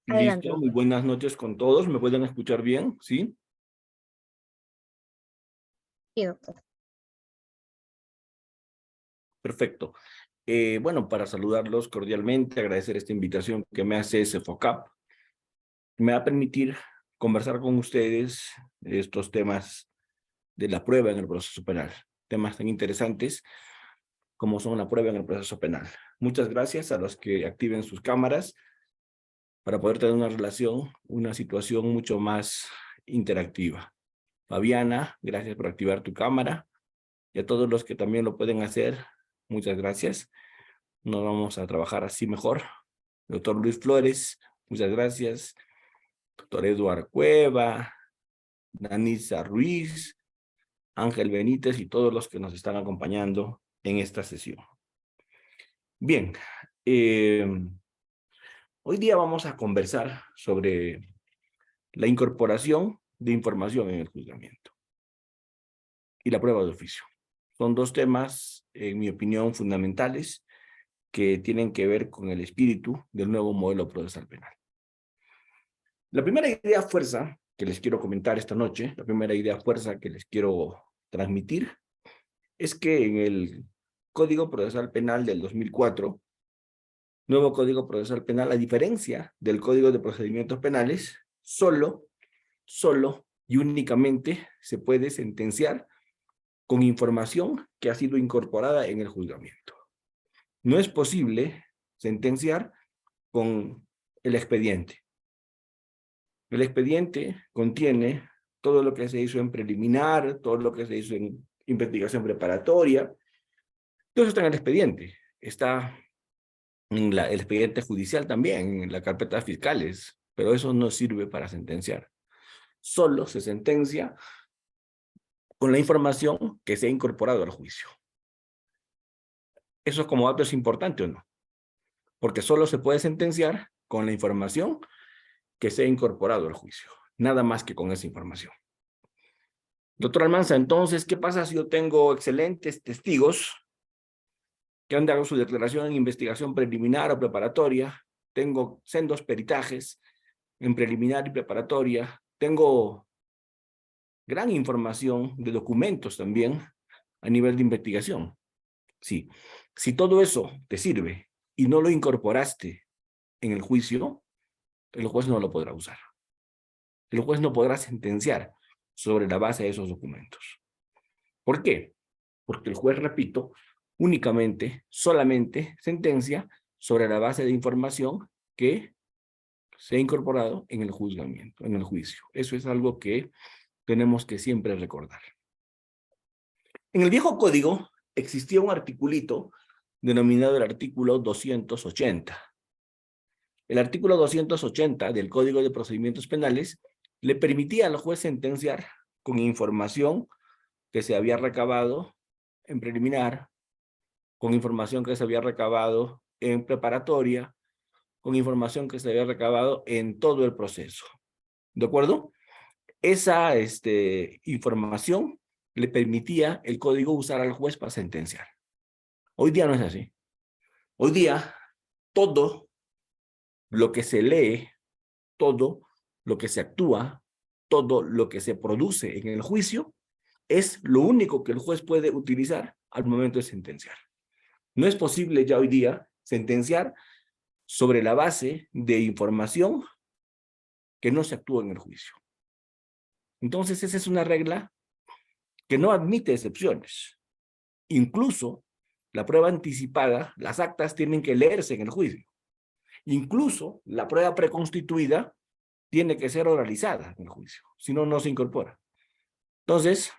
Adelante, Listo, muy doctor. buenas noches con todos. ¿Me pueden escuchar bien? ¿Sí? Sí, doctor. Perfecto. Bueno, para saludarlos cordialmente, agradecer esta invitación que me hace SFOCAP. Me va a permitir conversar con ustedes estos temas de la prueba en el proceso penal. Temas tan interesantes como son la prueba en el proceso penal. Muchas gracias a los que activen sus cámaras para poder tener una relación, una situación mucho más interactiva. Fabiana, gracias por activar tu cámara. Y a todos los que también lo pueden hacer, muchas gracias. Nos vamos a trabajar así mejor. Doctor Luis Flores, muchas gracias. Doctor Eduardo Cueva, Danisa Ruiz, Ángel Benítez y todos los que nos están acompañando en esta sesión. Bien, hoy día vamos a conversar sobre la incorporación de información en el juzgamiento y la prueba de oficio. Son dos temas, en mi opinión, fundamentales que tienen que ver con el espíritu del nuevo modelo procesal penal. La primera idea fuerza que les quiero comentar esta noche, la primera idea fuerza que les quiero transmitir, es que en el Código Procesal Penal del 2004, nuevo Código Procesal Penal, a diferencia del Código de Procedimientos Penales, solo y únicamente se puede sentenciar con información que ha sido incorporada en el juzgamiento. No es posible sentenciar con el expediente. El expediente contiene todo lo que se hizo en preliminar, todo lo que se hizo en investigación preparatoria. Todo eso está en el expediente. Está en el expediente judicial también, en la carpeta fiscales, pero eso no sirve para sentenciar. Solo se sentencia con la información que se ha incorporado al juicio. ¿Eso como dato es importante o no? Porque solo se puede sentenciar con la información que se ha incorporado al juicio. Nada más que con esa información. Doctor Almanza, entonces, ¿qué pasa si yo tengo excelentes testigos que han dado su declaración en investigación preliminar o preparatoria? Tengo sendos peritajes en preliminar y preparatoria. Tengo gran información de documentos también a nivel de investigación. Sí. Si todo eso te sirve y no lo incorporaste en el juicio, el juez no lo podrá usar. El juez no podrá sentenciar sobre la base de esos documentos. ¿Por qué? Porque el juez, repito, únicamente, solamente sentencia sobre la base de información que se ha incorporado en el juzgamiento, en el juicio. Eso es algo que tenemos que siempre recordar. En el viejo código existía un articulito denominado el artículo 280. El artículo 280 del Código de Procedimientos Penales le permitía al juez sentenciar con información que se había recabado en preliminar, con información que se había recabado en preparatoria, con información que se había recabado en todo el proceso. ¿De acuerdo? Esa información le permitía el código usar al juez para sentenciar. Hoy día no es así. Hoy día, todo lo que se lee, todo lo que se actúa, todo lo que se produce en el juicio, es lo único que el juez puede utilizar al momento de sentenciar. No es posible ya hoy día sentenciar sobre la base de información que no se actúa en el juicio. Entonces, esa es una regla que no admite excepciones. Incluso la prueba anticipada, las actas tienen que leerse en el juicio. Incluso la prueba preconstituida tiene que ser oralizada en el juicio, si no, no se incorpora. Entonces,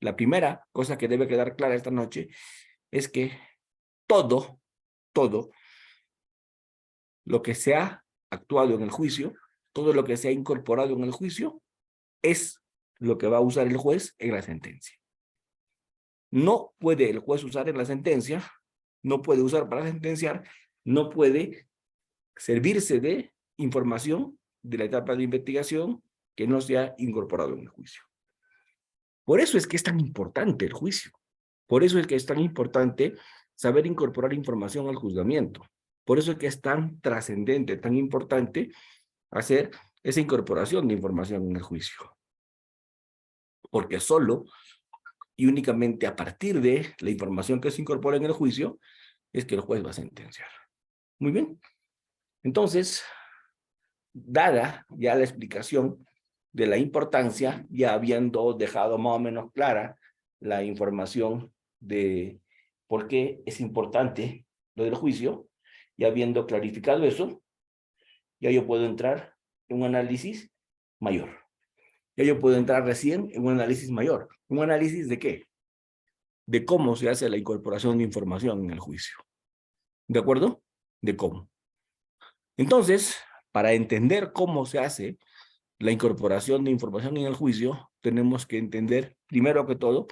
la primera cosa que debe quedar clara esta noche es que todo lo que se ha actuado en el juicio, todo lo que se ha incorporado en el juicio, es lo que va a usar el juez en la sentencia. No puede el juez usar en la sentencia, no puede usar para sentenciar, no puede servirse de información de la etapa de investigación que no se ha incorporado en el juicio. Por eso es que es tan importante el juicio. Por eso es que es tan importante saber incorporar información al juzgamiento. Por eso es que es tan trascendente, tan importante hacer esa incorporación de información en el juicio. Porque solo y únicamente a partir de la información que se incorpora en el juicio es que el juez va a sentenciar. Muy bien. Entonces, dada ya la explicación de la importancia, ya habiendo dejado más o menos clara la información de por qué es importante lo del juicio, y habiendo clarificado eso, ya yo puedo entrar en un análisis mayor. Ya yo puedo entrar recién en un análisis mayor. ¿Un análisis de qué? De cómo se hace la incorporación de información en el juicio. ¿De acuerdo? De cómo. Entonces, para entender cómo se hace la incorporación de información en el juicio, tenemos que entender, primero que todo,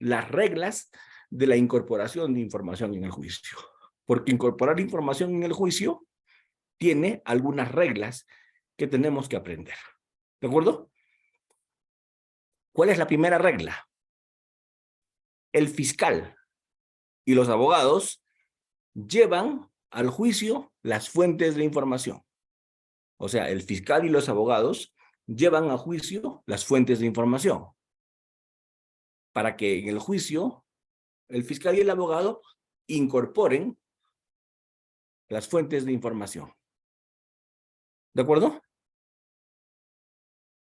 las reglas de la incorporación de información en el juicio. Porque incorporar información en el juicio tiene algunas reglas que tenemos que aprender. ¿De acuerdo? ¿Cuál es la primera regla? El fiscal y los abogados llevan al juicio las fuentes de información. O sea, el fiscal y los abogados llevan a juicio las fuentes de información. Para que en el juicio el fiscal y el abogado incorporen las fuentes de información. ¿De acuerdo?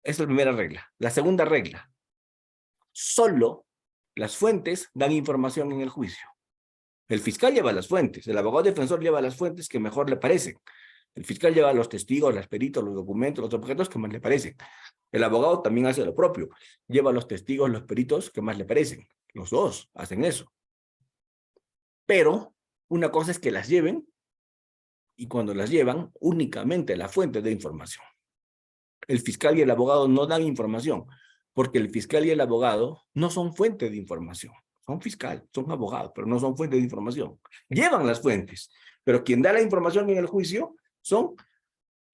Esa es la primera regla. La segunda regla. Solo las fuentes dan información en el juicio. El fiscal lleva las fuentes, el abogado defensor lleva las fuentes que mejor le parecen. El fiscal lleva los testigos, los peritos, los documentos, los objetos que más le parecen. El abogado también hace lo propio. Lleva los testigos, los peritos que más le parecen. Los dos hacen eso. Pero una cosa es que las lleven, y cuando las llevan, únicamente la fuente de información. El fiscal y el abogado no dan información, porque el fiscal y el abogado no son fuente de información. Son fiscal, son abogados, pero no son fuente de información. Llevan las fuentes, pero quien da la información en el juicio son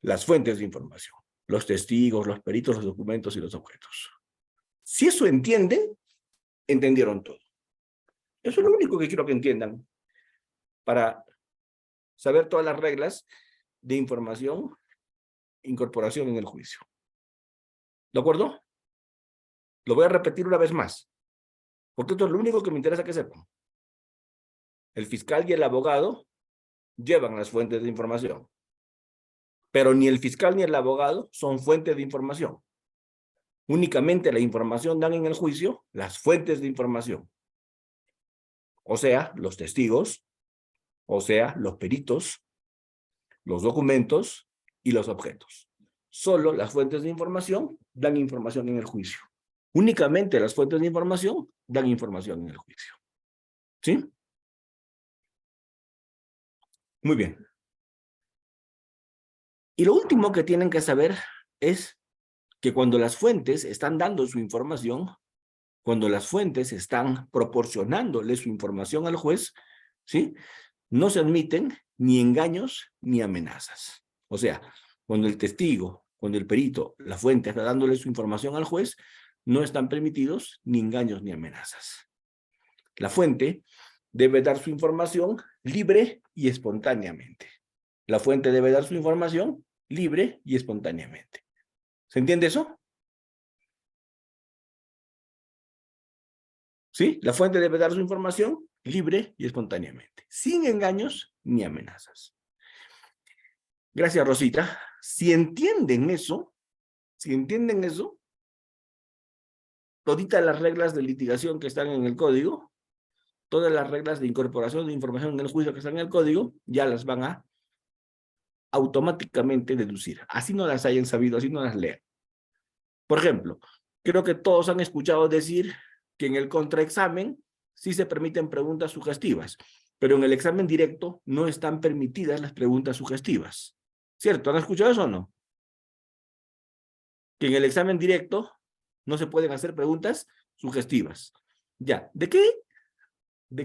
las fuentes de información. Los testigos, los peritos, los documentos y los objetos. Si eso entienden, entendieron todo. Eso es lo único que quiero que entiendan para saber todas las reglas de información, incorporación en el juicio. ¿De acuerdo? Lo voy a repetir una vez más, porque esto es lo único que me interesa que sepan. El fiscal y el abogado llevan las fuentes de información, pero ni el fiscal ni el abogado son fuentes de información. Únicamente la información dan en el juicio las fuentes de información. O sea, los testigos, o sea, los peritos, los documentos y los objetos. Solo las fuentes de información dan información en el juicio. Únicamente las fuentes de información dan información en el juicio. ¿Sí? Muy bien. Y lo último que tienen que saber es que cuando las fuentes están dando su información, cuando las fuentes están proporcionándole su información al juez, ¿sí? No se admiten ni engaños ni amenazas. O sea, cuando el testigo, cuando el perito, la fuente está dándole su información al juez, no están permitidos ni engaños ni amenazas. La fuente debe dar su información libre y espontáneamente. La fuente debe dar su información libre y espontáneamente. ¿Se entiende eso? ¿Sí? La fuente debe dar su información libre y espontáneamente, sin engaños ni amenazas. Gracias, Rosita. Si entienden eso, toditas las reglas de litigación que están en el código, todas las reglas de incorporación de información en el juicio que están en el código, ya las van a automáticamente deducir. Así no las hayan sabido, así no las lean. Por ejemplo, creo que todos han escuchado decir que en el contraexamen sí se permiten preguntas sugestivas, pero en el examen directo no están permitidas las preguntas sugestivas. ¿Cierto? ¿Han escuchado eso o no? Que en el examen directo no se pueden hacer preguntas sugestivas. Ya, ¿de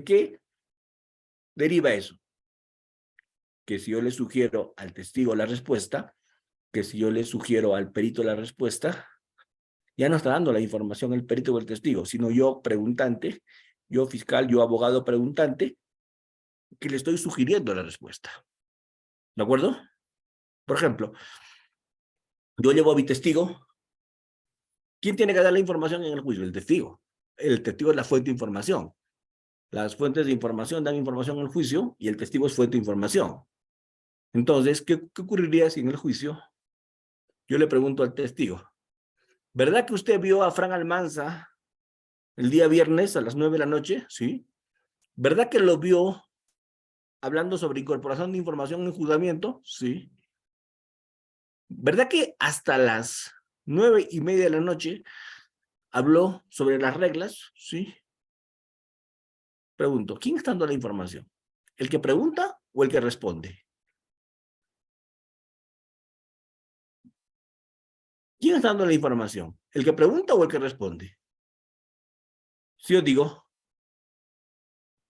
qué deriva eso? Que si yo le sugiero al testigo la respuesta, que si yo le sugiero al perito la respuesta, ya no está dando la información el perito o el testigo, sino yo preguntante, yo fiscal, yo abogado preguntante, que le estoy sugiriendo la respuesta. ¿De acuerdo? Por ejemplo, yo llevo a mi testigo. ¿Quién tiene que dar la información en el juicio? El testigo. El testigo es la fuente de información. Las fuentes de información dan información en el juicio y el testigo es fuente de información. Entonces, ¿qué ocurriría si en el juicio yo le pregunto al testigo, ¿verdad que usted vio a Fran Almanza el día viernes a las 9 de la noche? Sí. ¿Verdad que lo vio hablando sobre incorporación de información en juzgamiento? Sí. ¿Verdad que hasta las 9:30 de la noche habló sobre las reglas? Sí. Pregunto, ¿quién está dando la información? ¿El que pregunta o el que responde? ¿Quién está dando la información? ¿El que pregunta o el que responde? Si yo digo,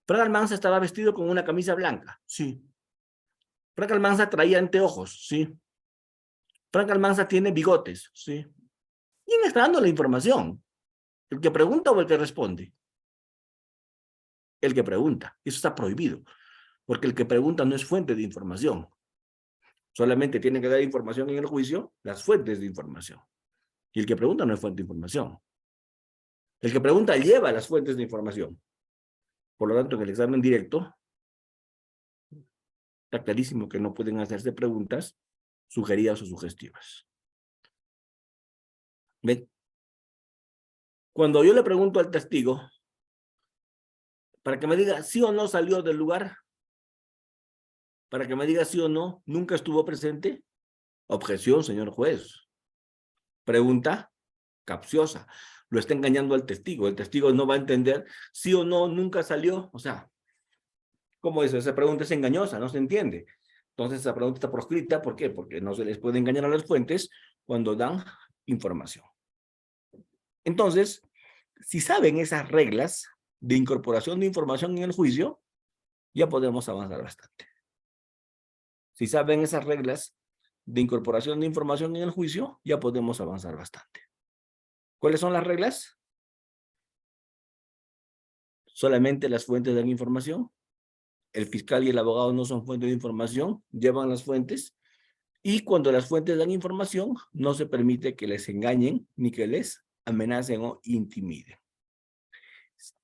Fran Almanza estaba vestido con una camisa blanca. Sí. Frank Almanza traía anteojos. Sí. Frank Almanza tiene bigotes. Sí. ¿Quién está dando la información? ¿El que pregunta o el que responde? El que pregunta. Eso está prohibido, porque el que pregunta no es fuente de información. Solamente tiene que dar información en el juicio las fuentes de información. Y el que pregunta no es fuente de información. El que pregunta lleva las fuentes de información. Por lo tanto, en el examen directo, está clarísimo que no pueden hacerse preguntas sugeridas o sugestivas. ¿Ven? Cuando yo le pregunto al testigo, para que me diga sí o no salió del lugar, para que me diga sí o no, nunca estuvo presente, objeción, señor juez. Pregunta capciosa. Lo está engañando al testigo. El testigo no va a entender sí o no, nunca salió. O sea, ¿cómo es? Esa pregunta es engañosa, no se entiende. Entonces, esa pregunta está proscrita. ¿Por qué? Porque no se les puede engañar a las fuentes cuando dan información. Entonces, si saben esas reglas de incorporación de información en el juicio, ya podemos avanzar bastante. Si saben esas reglas de incorporación de información en el juicio, ya podemos avanzar bastante. ¿Cuáles son las reglas? Solamente las fuentes dan información. El fiscal y el abogado no son fuentes de información, llevan las fuentes. Y cuando las fuentes dan información, no se permite que les engañen ni que les amenacen o intimiden.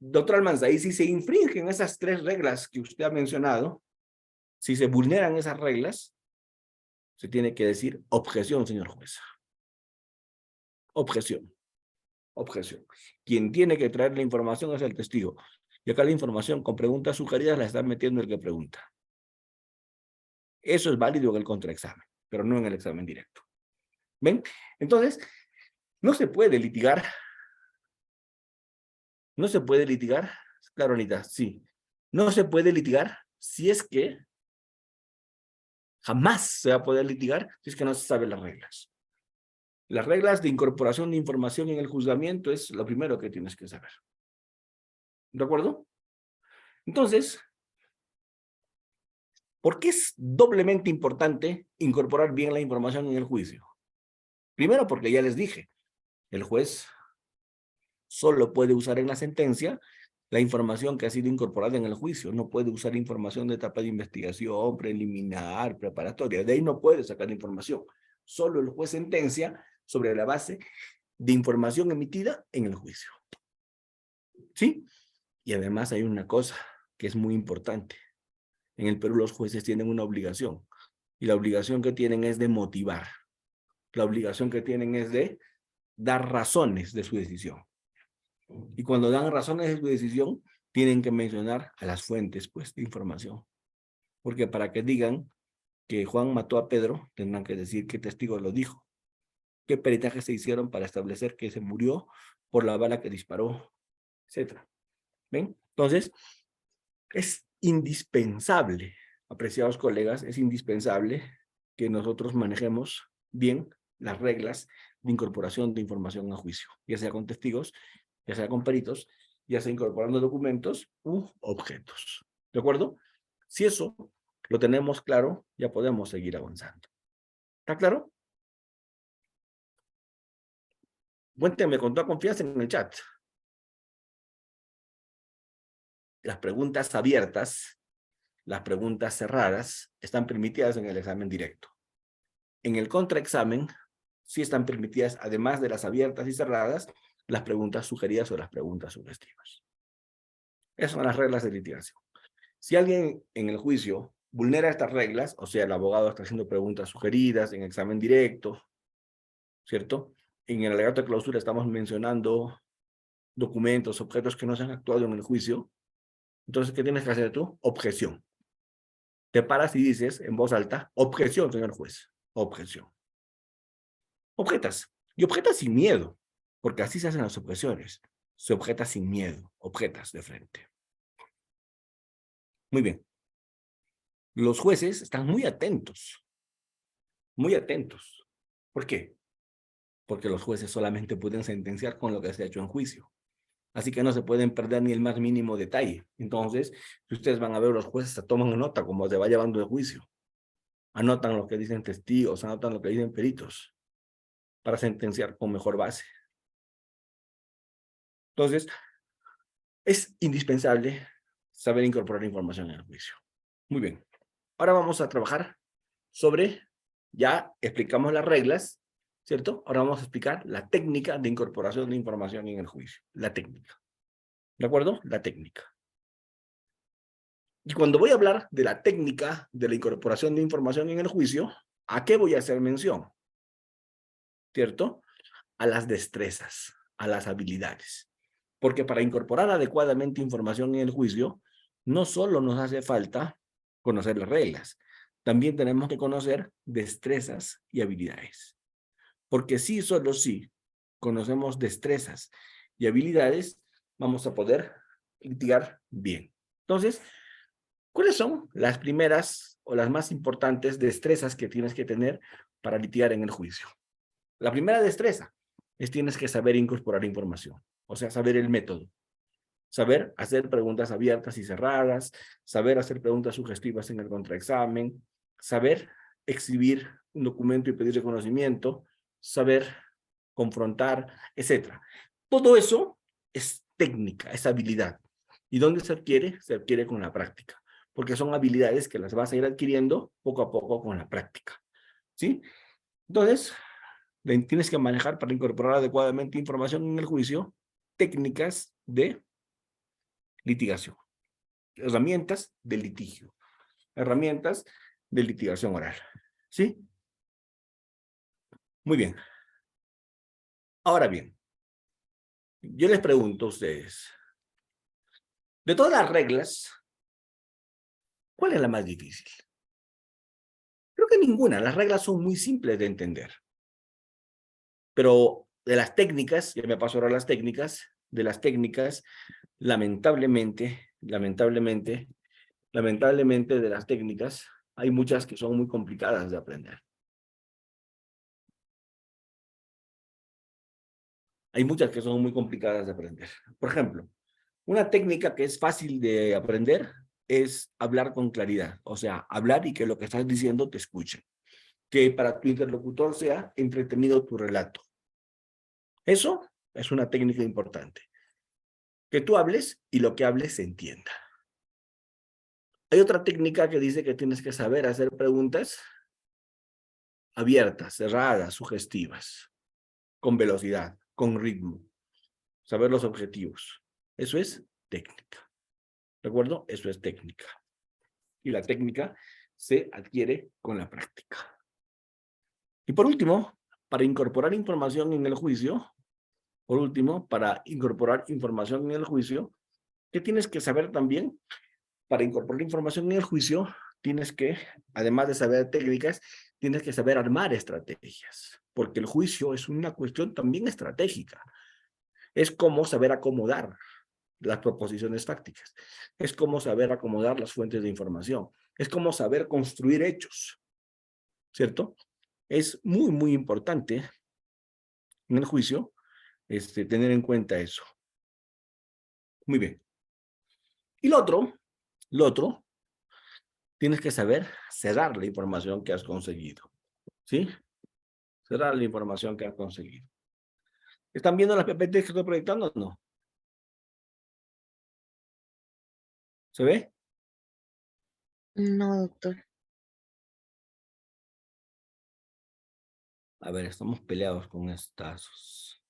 Doctor Almanza, y si se infringen esas 3 reglas que usted ha mencionado, si se vulneran esas reglas, se tiene que decir objeción, señor juez. Objeción. Objeción. Quien tiene que traer la información es el testigo. Y acá la información con preguntas sugeridas la está metiendo el que pregunta. Eso es válido en el contraexamen, pero no en el examen directo. ¿Ven? Entonces, no se puede litigar. No se puede litigar. Claro, Anita, sí. No se puede litigar si es que jamás se va a poder litigar si es que no se saben las reglas. Las reglas de incorporación de información en el juzgamiento es lo primero que tienes que saber. ¿De acuerdo? Entonces, ¿por qué es doblemente importante incorporar bien la información en el juicio? Primero, porque ya les dije, el juez solo puede usar en la sentencia la información que ha sido incorporada en el juicio. No puede usar información de etapa de investigación, preliminar, preparatoria. De ahí no puede sacar información. Solo el juez sentencia sobre la base de información emitida en el juicio. ¿Sí? Y además hay una cosa que es muy importante. En el Perú los jueces tienen una obligación. Y la obligación que tienen es de motivar. La obligación que tienen es de dar razones de su decisión. Y cuando dan razones de su decisión, tienen que mencionar a las fuentes, pues, de información. Porque para que digan que Juan mató a Pedro, tendrán que decir qué testigo lo dijo. Qué peritajes se hicieron para establecer que se murió por la bala que disparó, etc. ¿Ven? Entonces, es indispensable, apreciados colegas, es indispensable que nosotros manejemos bien las reglas de incorporación de información a juicio, ya sea con testigos, ya sea con peritos, ya sea incorporando documentos u objetos. ¿De acuerdo? Si eso lo tenemos claro, ya podemos seguir avanzando. ¿Está claro? Cuéntenme con toda confianza en el chat. Las preguntas abiertas las preguntas cerradas están permitidas en el examen directo. En el contraexamen, sí están permitidas, además de las abiertas y cerradas, las preguntas sugeridas o las preguntas sugestivas. Esas son las reglas de litigación. Si alguien en el juicio vulnera estas reglas, o sea, el abogado está haciendo preguntas sugeridas en examen directo, ¿cierto? En el alegato de clausura estamos mencionando documentos, objetos que no se han actuado en el juicio. Entonces, ¿qué tienes que hacer tú? Objeción. Te paras y dices en voz alta, objeción, señor juez, objeción. Objetas. Y objetas sin miedo, porque así se hacen las objeciones. Se objeta sin miedo, objetas de frente. Muy bien. Los jueces están muy atentos. Muy atentos. ¿Por qué? Porque los jueces solamente pueden sentenciar con lo que se ha hecho en juicio. Así que no se pueden perder ni el más mínimo detalle. Entonces, si ustedes van a ver, los jueces se toman nota como se va llevando el juicio. Anotan lo que dicen testigos, anotan lo que dicen peritos, para sentenciar con mejor base. Entonces, es indispensable saber incorporar información en el juicio. Muy bien. Ahora vamos a trabajar sobre, ya explicamos las reglas, ¿cierto? Ahora vamos a explicar la técnica de incorporación de información en el juicio. La técnica. ¿De acuerdo? La técnica. Y cuando voy a hablar de la técnica de la incorporación de información en el juicio, ¿a qué voy a hacer mención? ¿Cierto? A las destrezas, a las habilidades. Porque para incorporar adecuadamente información en el juicio, no solo nos hace falta conocer las reglas, también tenemos que conocer destrezas y habilidades. Porque si solo si conocemos destrezas y habilidades, vamos a poder litigar bien. Entonces, ¿cuáles son las primeras o las más importantes destrezas que tienes que tener para litigar en el juicio? La primera destreza es tienes que saber incorporar información, o sea, saber el método. Saber hacer preguntas abiertas y cerradas, saber hacer preguntas sugestivas en el contraexamen, saber exhibir un documento y pedir reconocimiento, saber confrontar, etc. Todo eso es técnica, es habilidad. ¿Y dónde se adquiere? Se adquiere con la práctica, porque son habilidades que las vas a ir adquiriendo poco a poco con la práctica. ¿Sí? Entonces, tienes que manejar para incorporar adecuadamente información en el juicio, técnicas de litigación, herramientas de litigio, herramientas de litigación oral. ¿Sí? Muy bien. Ahora bien, yo les pregunto a ustedes, de todas las reglas, ¿cuál es la más difícil? Creo que ninguna, las reglas son muy simples de entender. Pero de las técnicas, ya me paso ahora a las técnicas, de las técnicas, lamentablemente de las técnicas, hay muchas que son muy complicadas de aprender. Hay muchas que son muy complicadas de aprender. Por ejemplo, una técnica que es fácil de aprender es hablar con claridad. O sea, hablar y que lo que estás diciendo te escuchen. Que para tu interlocutor sea entretenido tu relato. Eso es una técnica importante. Que tú hables y lo que hables se entienda. Hay otra técnica que dice que tienes que saber hacer preguntas abiertas, cerradas, sugestivas, con velocidad, con ritmo, saber los objetivos. Eso es técnica. ¿De acuerdo? Eso es técnica. Y la técnica se adquiere con la práctica. Y por último, para incorporar información en el juicio, ¿qué tienes que saber también? Para incorporar información en el juicio, tienes que, además de saber técnicas, tienes que saber armar estrategias, porque el juicio es una cuestión también estratégica. Es como saber acomodar las proposiciones fácticas. Es como saber acomodar las fuentes de información. Es como saber construir hechos, ¿cierto? Es muy, muy importante en el juicio tener en cuenta eso. Muy bien. Y lo otro, tienes que saber cerrar la información que has conseguido, ¿sí? Cerrar la información que has conseguido. ¿Están viendo las PPT que estoy proyectando o no? ¿Se ve? No, doctor. A ver, estamos peleados con estas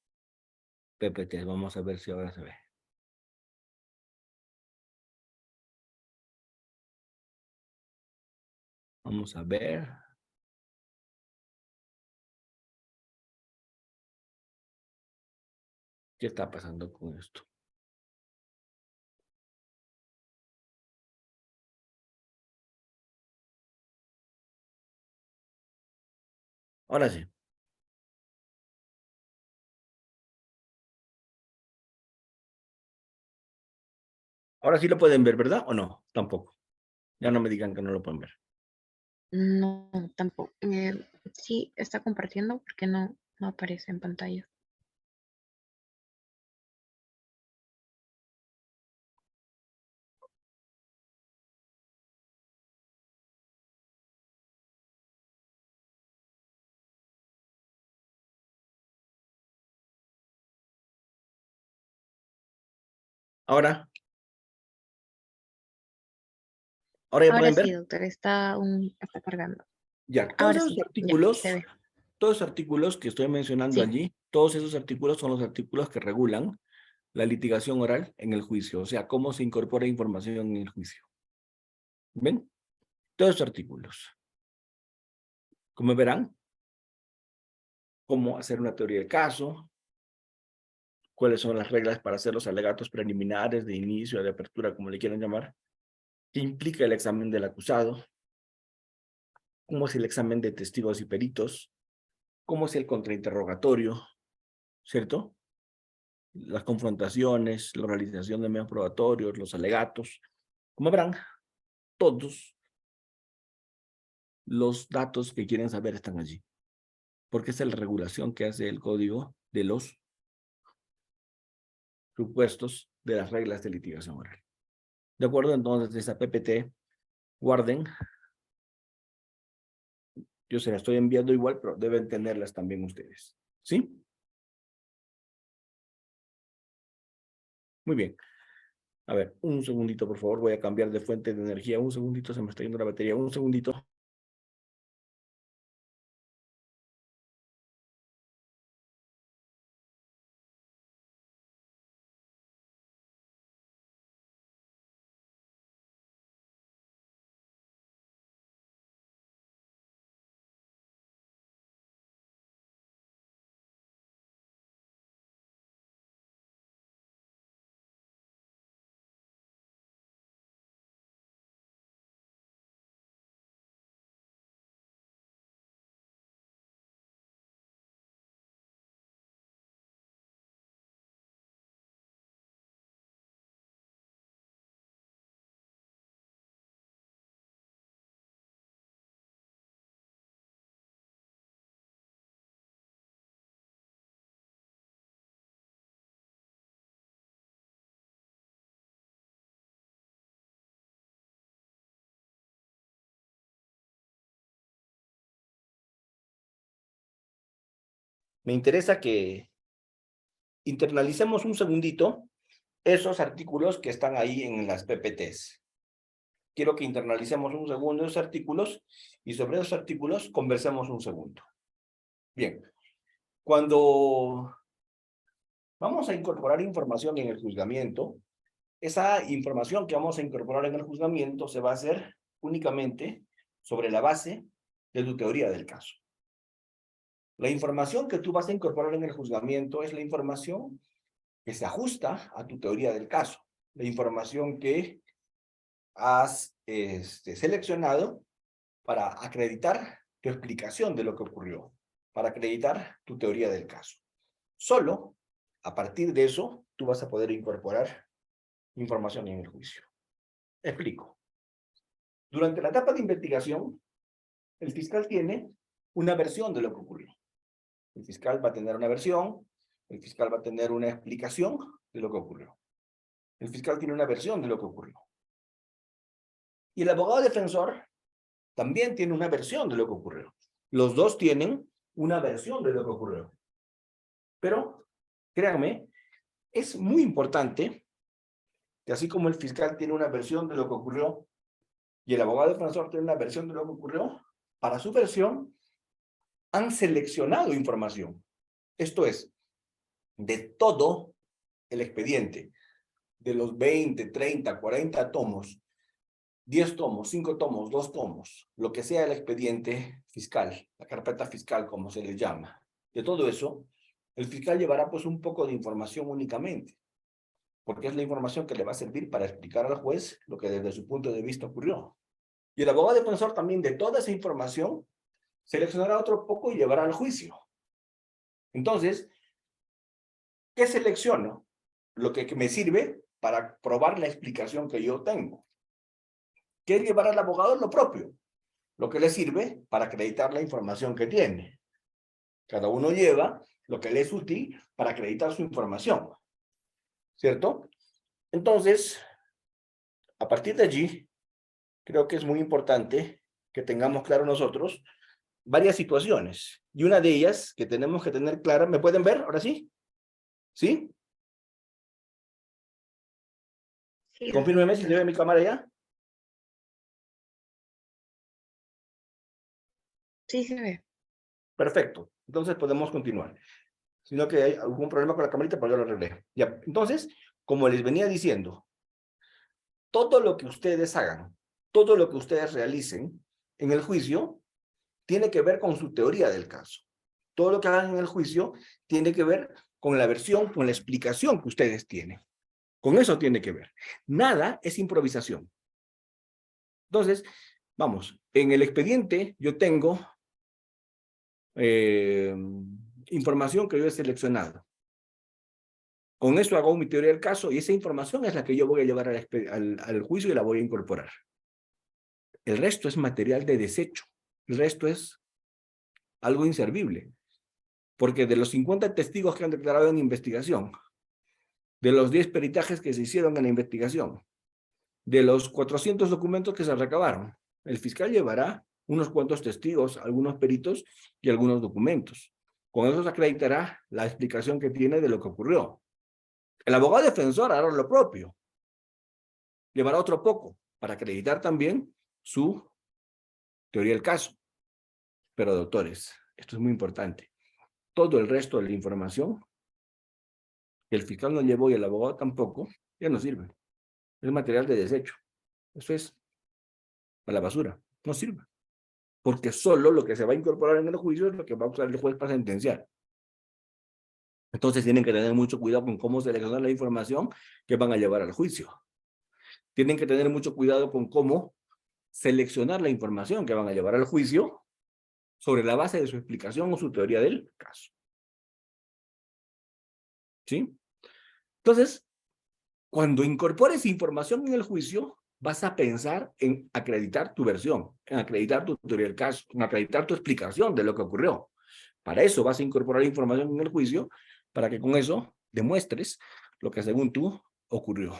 PPTs. Vamos a ver si ahora se ve. Vamos a ver. ¿Qué está pasando con esto? Ahora sí. Ahora sí lo pueden ver, ¿verdad? ¿O no? Tampoco. Ya no me digan que no lo pueden ver. No, tampoco. Sí, está compartiendo porque no aparece en pantalla. Ahora ya Ahora pueden ver. sí, doctor, está cargando. Ya, Ahora sí, ya, se ve. todos esos artículos que estoy mencionando Sí, allí, todos esos artículos son los artículos que regulan la litigación oral en el juicio, o sea, cómo se incorpora información en el juicio. ¿Ven? Todos esos artículos. Como verán, cómo hacer una teoría del caso, cuáles son las reglas para hacer los alegatos preliminares de inicio, de apertura, como le quieran llamar, qué implica el examen del acusado, cómo es el examen de testigos y peritos, cómo es el contrainterrogatorio, ¿cierto? Las confrontaciones, la realización de medios probatorios, los alegatos. Como verán, todos los datos que quieren saber están allí, porque esa es la regulación que hace el código de los supuestos de las reglas de litigación oral. ¿De acuerdo? Entonces, esa PPT, guarden. Yo se la estoy enviando igual, pero deben tenerlas también ustedes. ¿Sí? Muy bien. A ver, un segundito, por favor. Voy a cambiar de fuente de energía. Un segundito, se me está yendo la batería. Un segundito. Me interesa que internalicemos un segundito esos artículos que están ahí en las PPTs. Quiero que internalicemos un segundo esos artículos y sobre esos artículos conversemos un segundo. Bien, cuando vamos a incorporar información en el juzgamiento, esa información que vamos a incorporar en el juzgamiento se va a hacer únicamente sobre la base de tu teoría del caso. La información que tú vas a incorporar en el juzgamiento es la información que se ajusta a tu teoría del caso, la información que has seleccionado para acreditar tu explicación de lo que ocurrió, para acreditar tu teoría del caso. Solo a partir de eso tú vas a poder incorporar información en el juicio. Explico. Durante la etapa de investigación, el fiscal tiene una versión de lo que ocurrió. El fiscal va a tener una versión, el fiscal va a tener una explicación de lo que ocurrió. El fiscal tiene una versión de lo que ocurrió. Y el abogado defensor también tiene una versión de lo que ocurrió. Los dos tienen una versión de lo que ocurrió. Pero, créanme, es muy importante que así como el fiscal tiene una versión de lo que ocurrió, y el abogado defensor tiene una versión de lo que ocurrió, para su versión han seleccionado información. Esto es, de todo el expediente, de los 20, 30, 40 tomos, 10 tomos, 5 tomos, 2 tomos, lo que sea el expediente fiscal, la carpeta fiscal, como se le llama. De todo eso, el fiscal llevará pues un poco de información únicamente, porque es la información que le va a servir para explicar al juez lo que desde su punto de vista ocurrió. Y el abogado defensor también de toda esa información seleccionará otro poco y llevará al juicio. Entonces, ¿qué selecciono? Lo que me sirve para probar la explicación que yo tengo. ¿Qué llevará al abogado? Lo propio, lo que le sirve para acreditar la información que tiene. Cada uno lleva lo que le es útil para acreditar su información, ¿cierto? Entonces, a partir de allí, creo que es muy importante que tengamos claro nosotros varias situaciones. Y una de ellas que tenemos que tener clara, ¿me pueden ver ahora sí? ¿Sí? Sí, Confírmeme si se doctor. ve mi cámara ya. Sí se ve. Perfecto. Entonces podemos continuar. Sino que hay algún problema con la camarita, pero yo lo arreglé. Ya. Entonces, como les venía diciendo, todo lo que ustedes hagan, todo lo que ustedes realicen en el juicio, tiene que ver con su teoría del caso. Todo lo que hagan en el juicio tiene que ver con la versión, con la explicación que ustedes tienen. Con eso tiene que ver. Nada es improvisación. Entonces, vamos, en el expediente yo tengo información que yo he seleccionado. Con eso hago mi teoría del caso y esa información es la que yo voy a llevar al juicio y la voy a incorporar. El resto es material de desecho. El resto es algo inservible. Porque de los 50 testigos que han declarado en investigación, de los 10 peritajes que se hicieron en la investigación, de los 400 documentos que se recabaron, el fiscal llevará unos cuantos testigos, algunos peritos y algunos documentos. Con eso se acreditará la explicación que tiene de lo que ocurrió. El abogado defensor hará lo propio. Llevará otro poco para acreditar también su teoría del caso. Pero, doctores, esto es muy importante. Todo el resto de la información que el fiscal no llevó y el abogado tampoco, ya no sirve. Es material de desecho. Eso es a la basura. No sirve. Porque solo lo que se va a incorporar en el juicio es lo que va a usar el juez para sentenciar. Entonces tienen que tener mucho cuidado con cómo seleccionar la información que van a llevar al juicio. Tienen que tener mucho cuidado con cómo seleccionar la información que van a llevar al juicio sobre la base de su explicación o su teoría del caso. ¿Sí? Entonces, cuando incorpores información en el juicio, vas a pensar en acreditar tu versión, en acreditar tu teoría del caso, en acreditar tu explicación de lo que ocurrió. Para eso vas a incorporar información en el juicio, para que con eso demuestres lo que según tú ocurrió,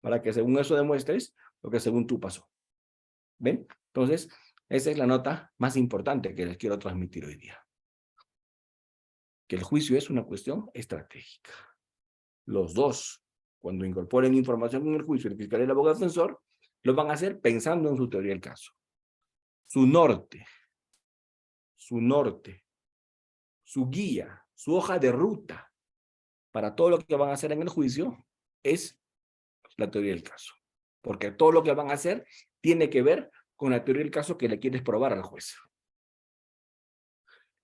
para que según eso demuestres lo que según tú pasó. ¿Ven? Entonces, esa es la nota más importante que les quiero transmitir hoy día. Que el juicio es una cuestión estratégica. Los dos, cuando incorporen información en el juicio, el fiscal y el abogado defensor, lo van a hacer pensando en su teoría del caso. Su norte, su guía, su hoja de ruta para todo lo que van a hacer en el juicio es la teoría del caso. Porque todo lo que van a hacer tiene que ver con la teoría del caso que le quieres probar al juez.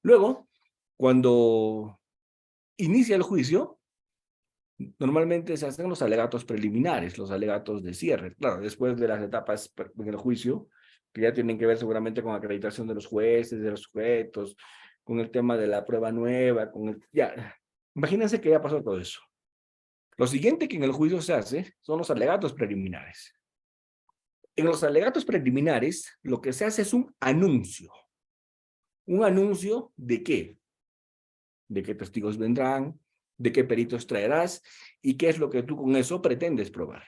Luego, cuando inicia el juicio, normalmente se hacen los alegatos preliminares, los alegatos de cierre. Claro, después de las etapas en el juicio, que ya tienen que ver seguramente con acreditación de los jueces, de los sujetos, con el tema de la prueba nueva, ya. Imagínense que ya pasó todo eso. Lo siguiente que en el juicio se hace son los alegatos preliminares. En los alegatos preliminares, lo que se hace es un anuncio. ¿Un anuncio de qué? De qué testigos vendrán, de qué peritos traerás y qué es lo que tú con eso pretendes probar.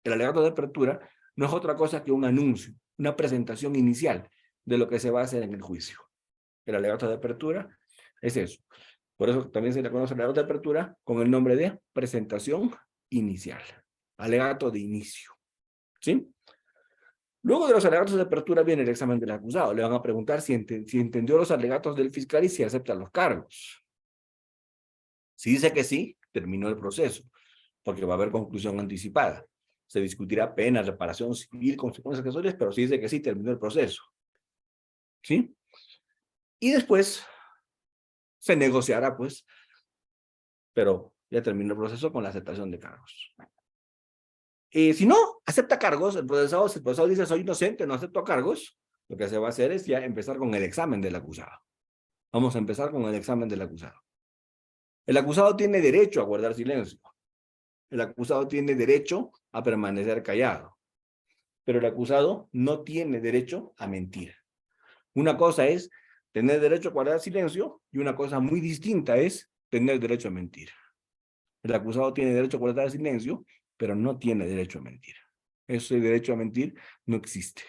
El alegato de apertura no es otra cosa que un anuncio, una presentación inicial de lo que se va a hacer en el juicio. El alegato de apertura es eso. Por eso también se le conoce el alegato de apertura con el nombre de presentación inicial. Alegato de inicio. ¿Sí? Luego de los alegatos de apertura viene el examen del acusado. Le van a preguntar si entendió los alegatos del fiscal y si acepta los cargos. Si dice que sí, terminó el proceso, porque va a haber conclusión anticipada. Se discutirá pena, reparación civil, consecuencias accesorias, pero si dice que sí, terminó el proceso. ¿Sí? Y después se negociará, pues, pero ya terminó el proceso con la aceptación de cargos. Si no acepta cargos, si el procesado dice soy inocente, no acepto cargos, lo que se va a hacer es ya empezar con el examen del acusado. Vamos a empezar con el examen del acusado. El acusado tiene derecho a guardar silencio. El acusado tiene derecho a permanecer callado. Pero el acusado no tiene derecho a mentir. Una cosa es tener derecho a guardar silencio y una cosa muy distinta es tener derecho a mentir. El acusado tiene derecho a guardar silencio, pero no tiene derecho a mentir. Ese derecho a mentir no existe.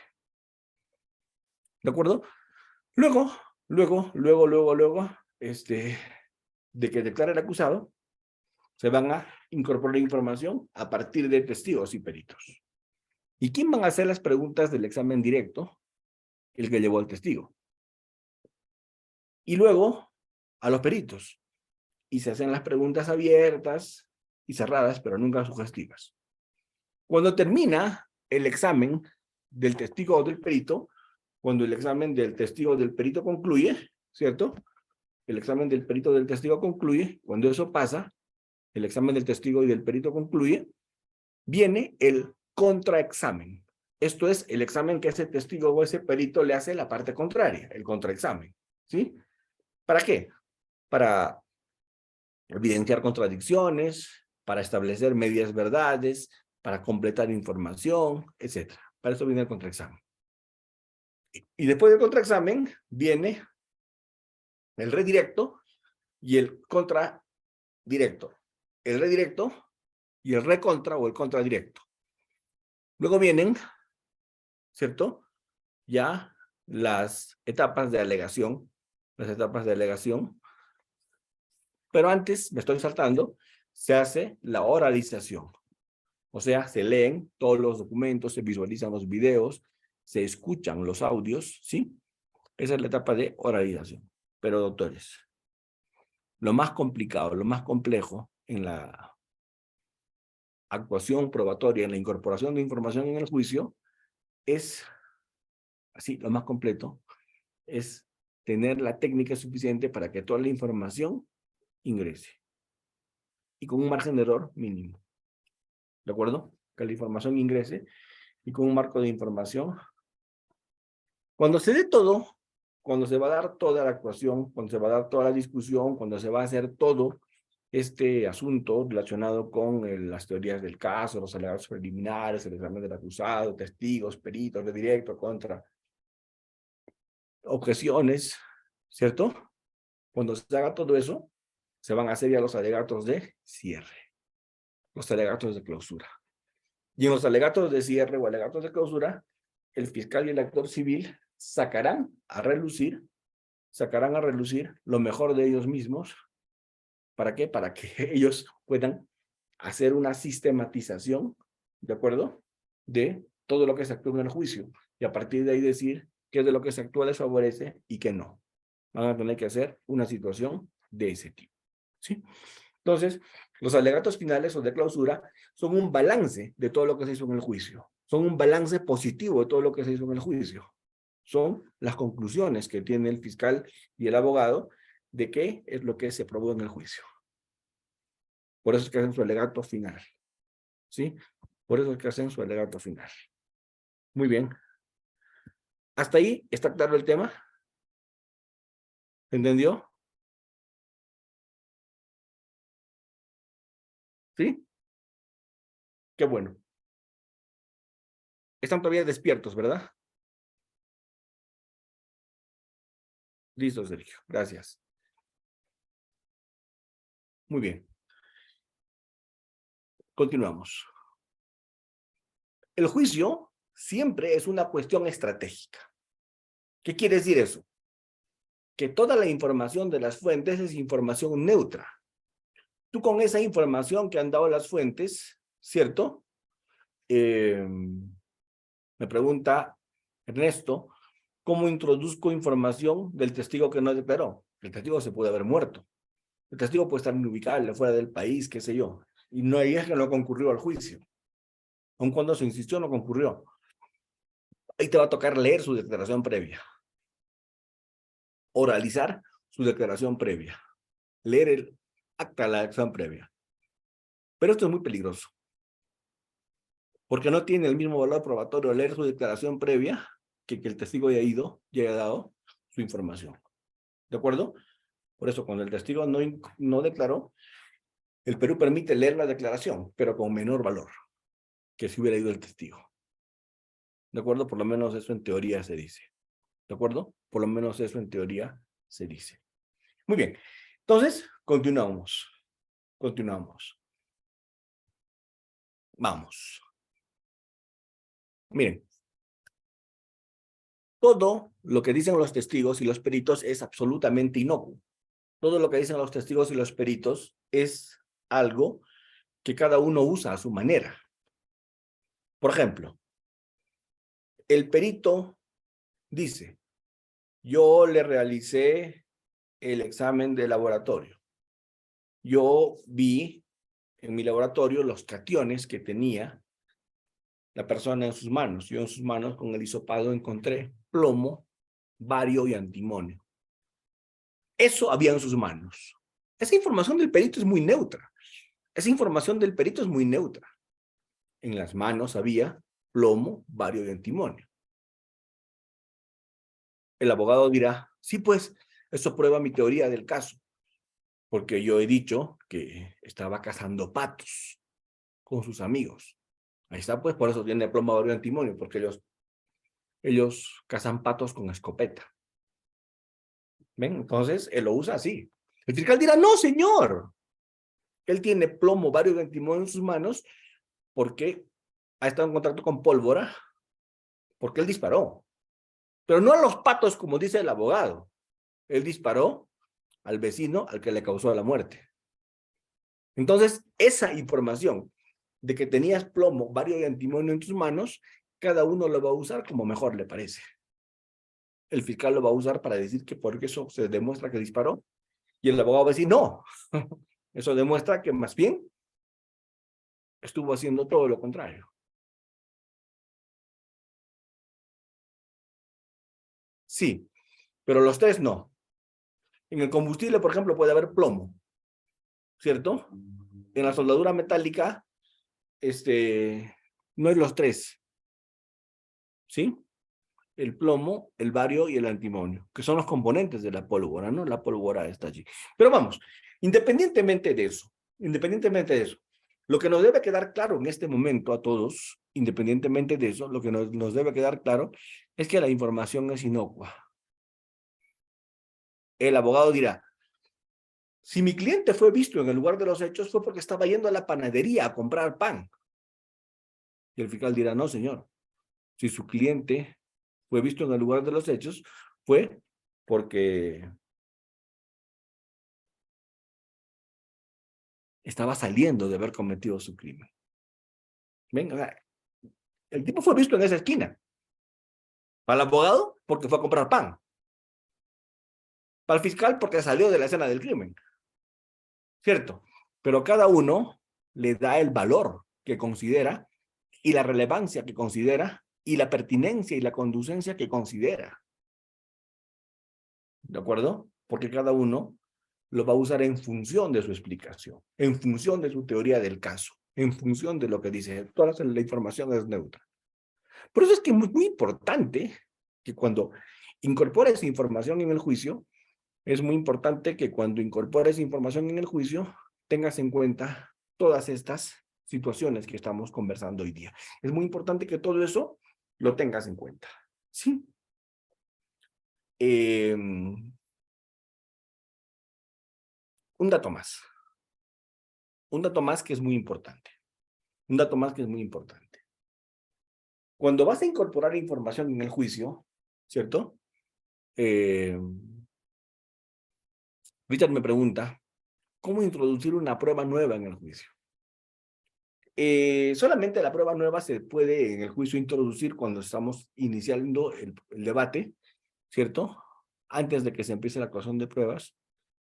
¿De acuerdo? Luego, de que declare el acusado, se van a incorporar información a partir de testigos y peritos. ¿Y quién van a hacer las preguntas del examen directo? El que llevó al testigo. Y luego, a los peritos. Y se hacen las preguntas abiertas y cerradas, pero nunca sugestivas. Cuando termina el examen del testigo o del perito, cuando el examen del testigo o del perito concluye, ¿cierto? El examen del perito o del testigo concluye, cuando eso pasa, el examen del testigo y del perito concluye, viene el contraexamen. Esto es el examen que ese testigo o ese perito le hace la parte contraria, el contraexamen. ¿Sí? ¿Para qué? Para evidenciar contradicciones, para establecer medias verdades, para completar información, etc. Para eso viene el contraexamen. Y después del contraexamen viene el redirecto y el contradirecto. El redirecto y el recontra o el contradirecto. Luego vienen, ¿cierto? Ya las etapas de alegación. Pero antes, me estoy saltando, se hace la oralización. O sea, se leen todos los documentos, se visualizan los videos, se escuchan los audios, ¿sí? Esa es la etapa de oralización. Pero, doctores, lo más complicado, lo más complejo en la actuación probatoria, en la incorporación de información en el juicio, es, así, lo más completo, es tener la técnica suficiente para que toda la información ingrese. Y con un margen de error mínimo. ¿De acuerdo? Que la información ingrese y con un marco de información. Cuando se dé todo, cuando se va a dar toda la actuación, cuando se va a dar toda la discusión, cuando se va a hacer todo este asunto relacionado con las teorías del caso, los alegatos preliminares, el examen del acusado, testigos, peritos, de directo, contra, objeciones, ¿cierto? Cuando se haga todo eso, se van a hacer ya los alegatos de cierre, los alegatos de clausura. Y en los alegatos de cierre o alegatos de clausura, el fiscal y el actor civil sacarán a relucir lo mejor de ellos mismos. ¿Para qué? Para que ellos puedan hacer una sistematización, ¿de acuerdo? De todo lo que se actúa en el juicio. Y a partir de ahí decir qué de lo que se actúa les favorece y qué no. Van a tener que hacer una situación de ese tipo. ¿Sí? Entonces, los alegatos finales o de clausura son un balance de todo lo que se hizo en el juicio. Son un balance positivo de todo lo que se hizo en el juicio. Son las conclusiones que tiene el fiscal y el abogado de qué es lo que se probó en el juicio. Por eso es que hacen su alegato final. ¿Sí? Por eso es que hacen su alegato final. Muy bien. ¿Hasta ahí está claro el tema? ¿Entendió? ¿Sí? Qué bueno. Están todavía despiertos, ¿verdad? Listo, Sergio. Gracias. Muy bien. Continuamos. El juicio siempre es una cuestión estratégica. ¿Qué quiere decir eso? Que toda la información de las fuentes es información neutra. Tú con esa información que han dado las fuentes, ¿cierto? Me pregunta Ernesto, ¿cómo introduzco información del testigo que no declaró? El testigo se puede haber muerto. El testigo puede estar inubicable, fuera del país, qué sé yo. Y no hay es que no concurrió al juicio. Aun cuando se insistió, no concurrió. Ahí te va a tocar leer su declaración previa. Oralizar su declaración previa. Leer el acta de la declaración previa. Pero esto es muy peligroso. Porque no tiene el mismo valor probatorio leer su declaración previa que el testigo haya ido y haya dado su información. ¿De acuerdo? Por eso, cuando el testigo no declaró, el Perú permite leer la declaración, pero con menor valor que si hubiera ido el testigo. ¿De acuerdo? Por lo menos eso en teoría se dice. ¿De acuerdo? Por lo menos eso en teoría se dice. Muy bien. Entonces, continuamos. Continuamos. Vamos. Miren. Todo lo que dicen los testigos y los peritos es absolutamente inocuo. Todo lo que dicen los testigos y los peritos es algo que cada uno usa a su manera. Por ejemplo, el perito dice, yo le realicé el examen de laboratorio. Yo vi en mi laboratorio los cationes que tenía la persona en sus manos. Yo en sus manos con el hisopado encontré plomo, bario y antimonio. Eso había en sus manos. Esa información del perito es muy neutra. Esa información del perito es muy neutra. En las manos había plomo, bario y antimonio. El abogado dirá, sí, pues, eso prueba mi teoría del caso, porque yo he dicho que estaba cazando patos con sus amigos. Ahí está, pues, por eso tiene plomo, bario y antimonio, porque ellos cazan patos con escopeta. ¿Ven? Entonces, él lo usa así. El fiscal dirá, no, señor. Él tiene plomo, bario y antimonio en sus manos porque ha estado en contacto con pólvora, porque él disparó. Pero no a los patos, como dice el abogado. Él disparó al vecino al que le causó la muerte. Entonces, esa información de que tenías plomo, bario y antimonio en tus manos, cada uno lo va a usar como mejor le parece. El fiscal lo va a usar para decir que porque eso se demuestra que disparó, y el abogado va a decir, no, eso demuestra que más bien estuvo haciendo todo lo contrario. Sí, pero los tres no. En el combustible, por ejemplo, puede haber plomo, ¿cierto? En la soldadura metálica, no es los tres, ¿sí? El plomo, el bario y el antimonio, que son los componentes de la pólvora, ¿no? La pólvora está allí. Pero vamos, independientemente de eso, lo que nos debe quedar claro en este momento a todos, independientemente de eso, lo que nos debe quedar claro es que la información es inocua. El abogado dirá, si mi cliente fue visto en el lugar de los hechos fue porque estaba yendo a la panadería a comprar pan. Y el fiscal dirá, no, señor. Si su cliente fue visto en el lugar de los hechos, fue porque estaba saliendo de haber cometido su crimen. Venga, el tipo fue visto en esa esquina. Para el abogado, porque fue a comprar pan. Para el fiscal, porque salió de la escena del crimen. ¿Cierto? Pero cada uno le da el valor que considera y la relevancia que considera y la pertinencia y la conducencia que considera. ¿De acuerdo? Porque cada uno lo va a usar en función de su explicación, en función de su teoría del caso, en función de lo que dice. Toda la información es neutra. Por eso es que es muy importante que cuando incorpores información en el juicio, es muy importante que cuando incorpores información en el juicio, tengas en cuenta todas estas situaciones que estamos conversando hoy día. Es muy importante que todo eso lo tengas en cuenta. ¿Sí? Un dato más. Un dato más que es muy importante. Un dato más que es muy importante. Cuando vas a incorporar información en el juicio, ¿cierto? Richard me pregunta, ¿cómo introducir una prueba nueva en el juicio? Solamente la prueba nueva se puede en el juicio introducir cuando estamos iniciando el debate, ¿cierto? Antes de que se empiece la actuación de pruebas,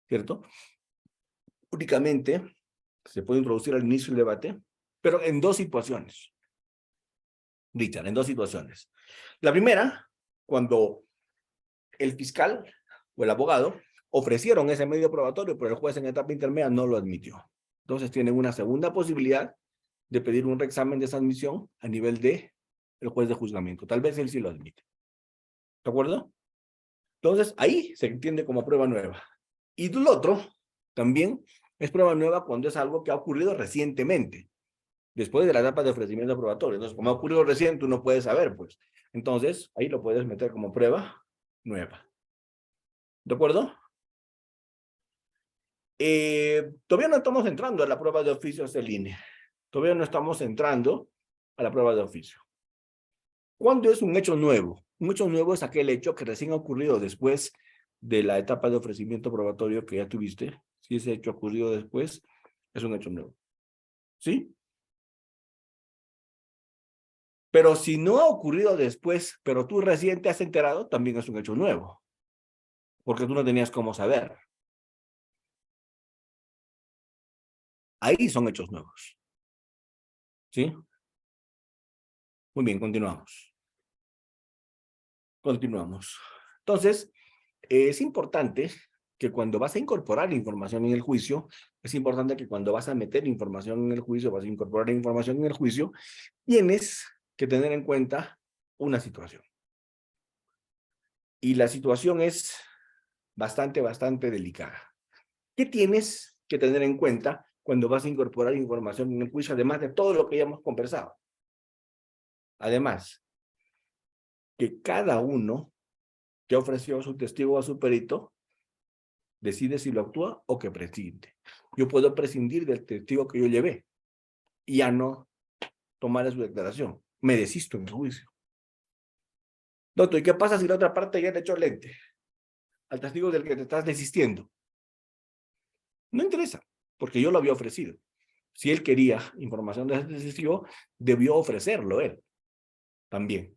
¿cierto? Únicamente se puede introducir al inicio del debate, pero en dos situaciones. Richard, en dos situaciones. La primera, cuando el fiscal o el abogado ofrecieron ese medio probatorio, pero el juez en etapa intermedia no lo admitió. Entonces tienen una segunda posibilidad de pedir un reexamen de esa admisión a nivel de el juez de juzgamiento. Tal vez él sí lo admite. ¿De acuerdo? Entonces, ahí se entiende como prueba nueva. Y lo otro, también, es prueba nueva cuando es algo que ha ocurrido recientemente, después de la etapa de ofrecimiento probatorio. Entonces, como ha ocurrido recién, tú no puedes saber, pues. Entonces, ahí lo puedes meter como prueba nueva. ¿De acuerdo? Todavía no estamos entrando a la prueba de oficios en línea. Todavía no estamos entrando a la prueba de oficio. ¿Cuándo es un hecho nuevo? Un hecho nuevo es aquel hecho que recién ha ocurrido después de la etapa de ofrecimiento probatorio que ya tuviste. Si ese hecho ha ocurrido después, es un hecho nuevo. ¿Sí? Pero si no ha ocurrido después, pero tú recién te has enterado, también es un hecho nuevo. Porque tú no tenías cómo saber. Ahí son hechos nuevos. ¿Sí? Muy bien, continuamos. Continuamos. Entonces, es importante que cuando vas a incorporar información en el juicio, es importante que cuando vas a meter información en el juicio, vas a incorporar información en el juicio, tienes que tener en cuenta una situación. Y la situación es bastante delicada. ¿Qué tienes que tener en cuenta cuando vas a incorporar información en el juicio, además de todo lo que ya hemos conversado? Además, que cada uno que ofreció a su testigo o a su perito decide si lo actúa o que prescinde. Yo puedo prescindir del testigo que yo llevé y ya no tomar su declaración. Me desisto en el juicio. Doctor, ¿y qué pasa si la otra parte ya le echó lente al testigo del que te estás desistiendo? No interesa, porque yo lo había ofrecido. Si él quería información de ese testigo, debió ofrecerlo él también.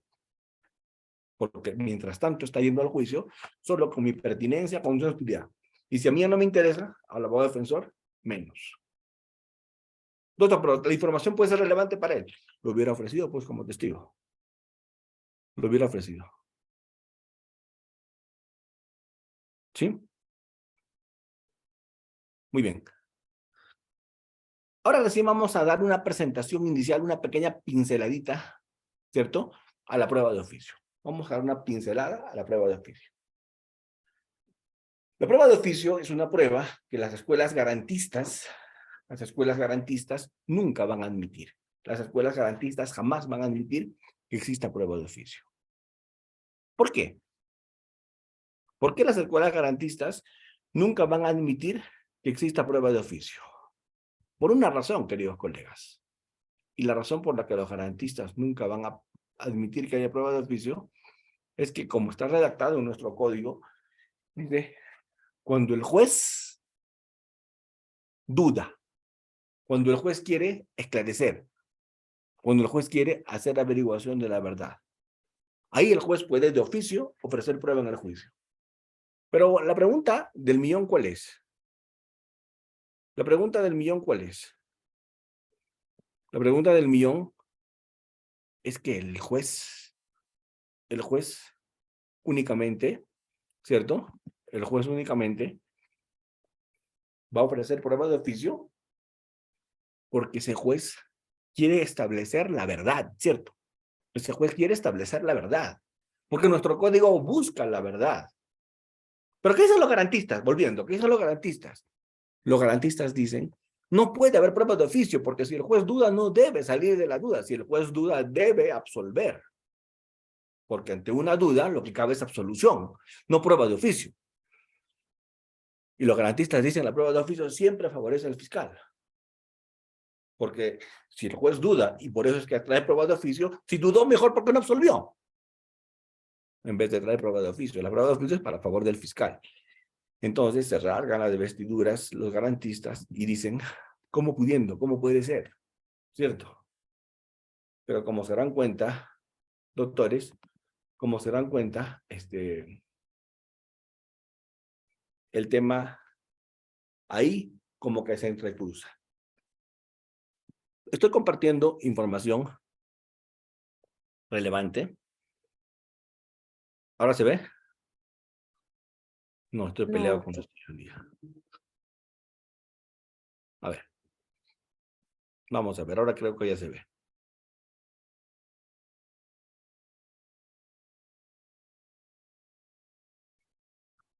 Porque mientras tanto está yendo al juicio solo con mi pertinencia, con su utilidad. Y si a mí no me interesa, al abogado defensor, menos. Doctor, pero la información puede ser relevante para él. Lo hubiera ofrecido, pues, como testigo. Lo hubiera ofrecido. ¿Sí? Muy bien. Ahora recién vamos a dar una presentación inicial, una pequeña pinceladita, ¿cierto? A la prueba de oficio. Vamos a dar una pincelada a la prueba de oficio. La prueba de oficio es una prueba que las escuelas garantistas nunca van a admitir. Las escuelas garantistas jamás van a admitir que exista prueba de oficio. ¿Por qué? ¿Por qué las escuelas garantistas nunca van a admitir que exista prueba de oficio? Por una razón, queridos colegas. Y la razón por la que los garantistas nunca van a admitir que haya prueba de oficio es que, como está redactado en nuestro código, dice, cuando el juez duda, cuando el juez quiere esclarecer, cuando el juez quiere hacer averiguación de la verdad, ahí el juez puede de oficio ofrecer prueba en el juicio. Pero la pregunta del millón, ¿cuál es? La pregunta del millón, ¿cuál es? La pregunta del millón es que el juez únicamente, ¿cierto? El juez únicamente va a ofrecer prueba de oficio porque ese juez quiere establecer la verdad, ¿cierto? Ese juez quiere establecer la verdad, porque nuestro código busca la verdad. ¿Pero qué dicen los garantistas? Volviendo, ¿qué dicen los garantistas? Los garantistas dicen, no puede haber pruebas de oficio, porque si el juez duda, no debe salir de la duda. Si el juez duda, debe absolver. Porque ante una duda, lo que cabe es absolución, no prueba de oficio. Y los garantistas dicen, la prueba de oficio siempre favorece al fiscal. Porque si el juez duda, y por eso es que trae prueba de oficio, si dudó, mejor porque no absolvió. En vez de traer prueba de oficio. La prueba de oficio es para favor del fiscal. Entonces se rasgan las vestiduras los garantistas y dicen, ¿cómo pudiendo? ¿Cómo puede ser? ¿cierto? Pero como se dan cuenta, doctores, como se dan cuenta, el tema ahí como que se entrecruza. Estoy compartiendo información relevante. ¿Ahora se ve? No, estoy No, peleado con doctor. esto hoy en día. A ver, vamos a ver, ahora creo que ya se ve.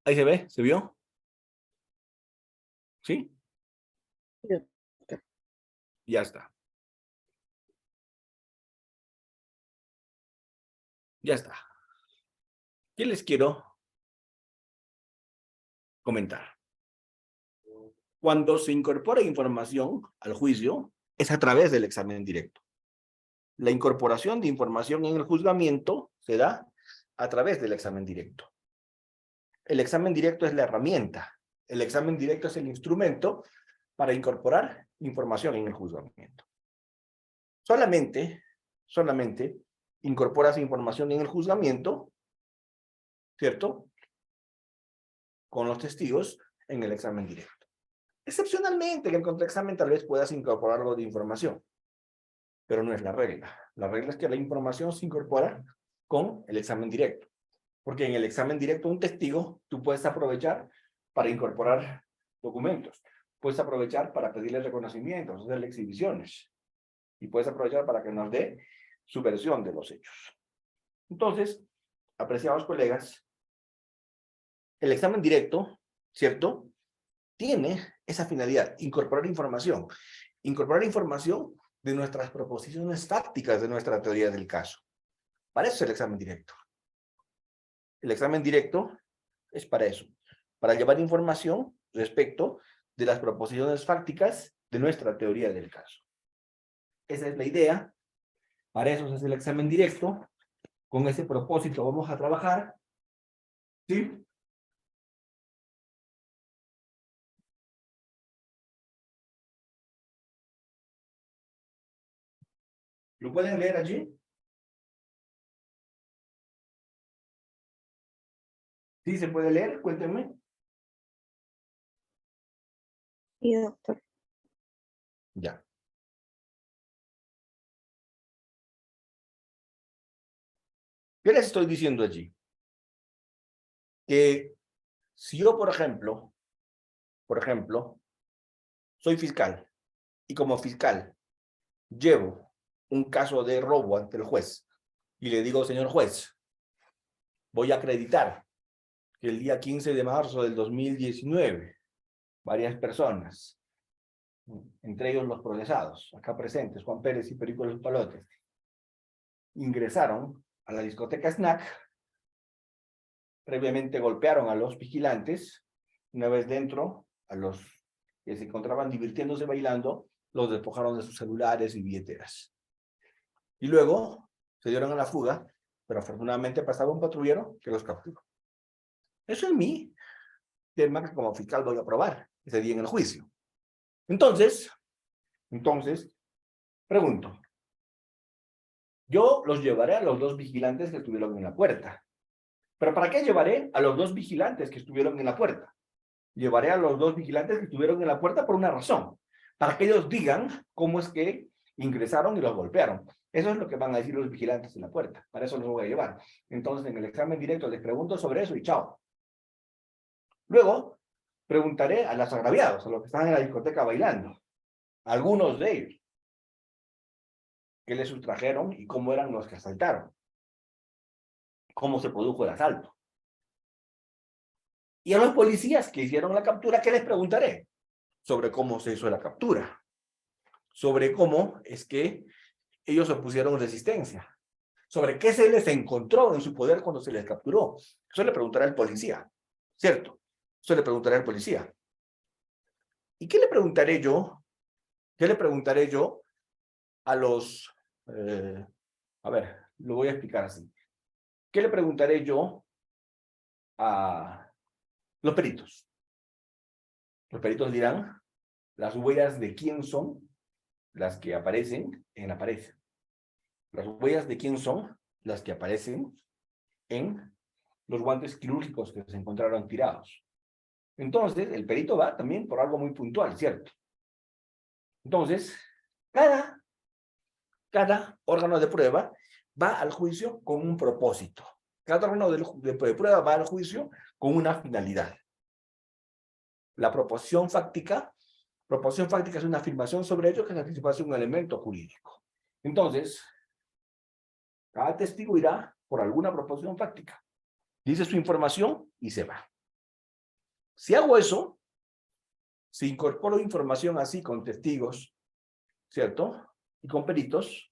¿Ahí se ve? ¿Se vio? ¿Sí? Sí, doctor. Ya está. Ya está. ¿Qué les quiero comentar? Cuando se incorpora información al juicio, es a través del examen directo. La incorporación de información en el juzgamiento se da a través del examen directo. El examen directo es la herramienta. El examen directo es el instrumento para incorporar información en el juzgamiento. Solamente incorporas información en el juzgamiento, ¿cierto? Con los testigos en el examen directo. Excepcionalmente, en el contraexamen tal vez puedas incorporar algo de información, pero no es la regla. La regla es que la información se incorpora con el examen directo, porque en el examen directo un testigo tú puedes aprovechar para incorporar documentos, puedes aprovechar para pedirle reconocimientos, hacerle exhibiciones, y puedes aprovechar para que nos dé su versión de los hechos. Entonces, apreciados colegas, el examen directo, ¿cierto?, tiene esa finalidad, incorporar información de nuestras proposiciones fácticas de nuestra teoría del caso. Para eso es el examen directo. El examen directo es para eso, para llevar información respecto de las proposiciones fácticas de nuestra teoría del caso. Esa es la idea. Para eso es el examen directo. Con ese propósito vamos a trabajar. ¿Sí? ¿Lo pueden leer allí? ¿Sí se puede leer? Cuéntenme. Sí, doctor. Ya. ¿Qué les estoy diciendo allí? Que si yo, por ejemplo, soy fiscal y como fiscal llevo un caso de robo ante el juez y le digo, señor juez, voy a acreditar que el día 15 de marzo del 2019 varias personas, entre ellos los procesados, acá presentes, Juan Pérez y Perico Los Palotes, ingresaron a la discoteca Snack, previamente golpearon a los vigilantes, una vez dentro, a los que se encontraban divirtiéndose bailando, los despojaron de sus celulares y billeteras. Y luego se dieron a la fuga, pero afortunadamente pasaba un patrullero que los capturó. Eso es mi tema que como fiscal voy a probar ese día en el juicio. Entonces, pregunto, yo los llevaré a los dos vigilantes que estuvieron en la puerta. ¿Pero para qué llevaré a los dos vigilantes que estuvieron en la puerta? Llevaré a los dos vigilantes que estuvieron en la puerta por una razón. Para que ellos digan cómo es que ingresaron y los golpearon. Eso es lo que van a decir los vigilantes en la puerta. Para eso los voy a llevar. Entonces, en el examen directo les pregunto sobre eso y chao. Luego, preguntaré a los agraviados, a los que están en la discoteca bailando. Algunos de ellos. ¿Qué les sustrajeron y cómo eran los que asaltaron? ¿Cómo se produjo el asalto? Y a los policías que hicieron la captura, ¿qué les preguntaré? Sobre cómo se hizo la captura. Sobre cómo es que ellos opusieron resistencia. Sobre qué se les encontró en su poder cuando se les capturó. Eso le preguntará al policía, ¿cierto? Eso le preguntaré al policía. ¿Y qué le preguntaré yo? ¿Qué le preguntaré yo a los... a ver, lo voy a explicar así. ¿Qué le preguntaré yo a los peritos? Los peritos dirán las huellas de quién son, las que aparecen en la pared. Las huellas de quién son las que aparecen en los guantes quirúrgicos que se encontraron tirados. Entonces, el perito va también por algo muy puntual, ¿cierto? Entonces, cada órgano de prueba va al juicio con un propósito. Cada órgano de prueba va al juicio con una finalidad. La proposición fáctica es una afirmación sobre ello que satisface un elemento jurídico. Entonces, cada testigo irá por alguna proposición fáctica. Dice su información y se va. Si hago eso, si incorporo información así con testigos, ¿cierto? Y con peritos,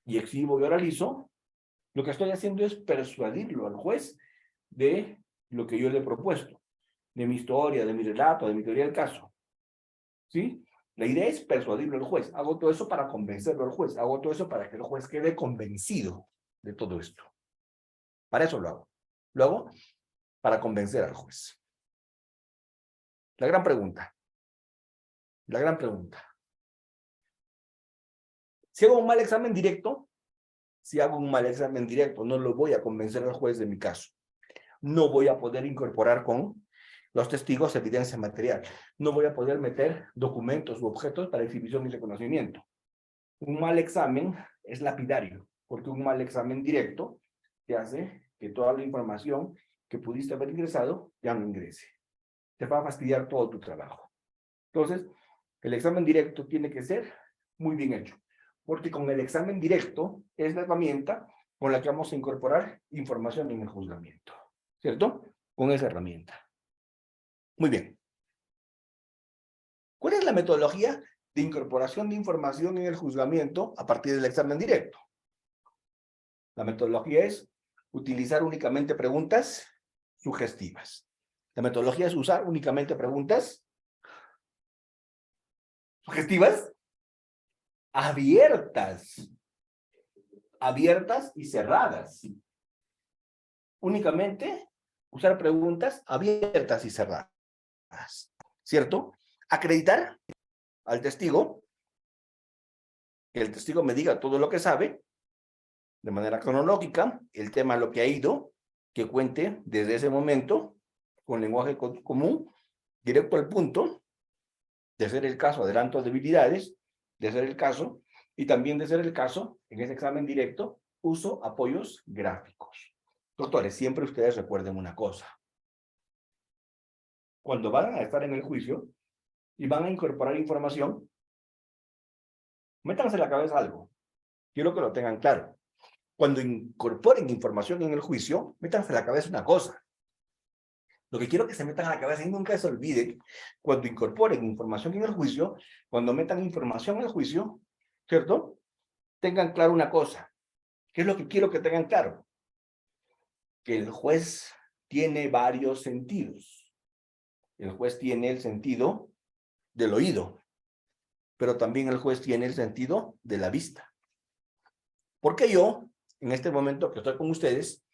y exhibo y oralizo, lo que estoy haciendo es persuadirlo al juez de lo que yo le he propuesto, de mi historia, de mi relato, de mi teoría del caso. ¿Sí? La idea es persuadirlo al juez. Hago todo eso para convencerlo al juez. Hago todo eso para que el juez quede convencido de todo esto. Para eso lo hago. Lo hago para convencer al juez. La gran pregunta. Si hago un mal examen directo, no lo voy a convencer al juez de mi caso. No voy a poder incorporar con los testigos evidencia material. No voy a poder meter documentos u objetos para exhibición y reconocimiento. Un mal examen es lapidario, porque un mal examen directo te hace que toda la información que pudiste haber ingresado ya no ingrese. Te va a fastidiar todo tu trabajo. Entonces, el examen directo tiene que ser muy bien hecho, porque con el examen directo es la herramienta con la que vamos a incorporar información en el juzgamiento, ¿cierto? Con esa herramienta. Muy bien. ¿Cuál es la metodología de incorporación de información en el juzgamiento a partir del examen directo? La metodología es utilizar únicamente preguntas sugestivas. La metodología es usar únicamente preguntas sugestivas abiertas y cerradas. Únicamente usar preguntas abiertas y cerradas. ¿Cierto? Acreditar al testigo, que el testigo me diga todo lo que sabe, de manera cronológica, el tema lo que ha ido, que cuente desde ese momento, con lenguaje común, directo al punto, de ser el caso adelanto debilidades, de ser el caso, y también de ser el caso, en ese examen directo, uso apoyos gráficos. Doctores, siempre ustedes recuerden una cosa. Cuando van a estar en el juicio y van a incorporar información, métanse en la cabeza algo. Quiero que lo tengan claro. Cuando incorporen información en el juicio, métanse en la cabeza una cosa. Lo que quiero que se metan a la cabeza y nunca se olviden, cuando incorporen información en el juicio, cuando metan información en el juicio, ¿cierto? Tengan claro una cosa. ¿Qué es lo que quiero que tengan claro? Que el juez tiene varios sentidos. El juez tiene el sentido del oído, pero también el juez tiene el sentido de la vista. Porque yo, en este momento que estoy con ustedes,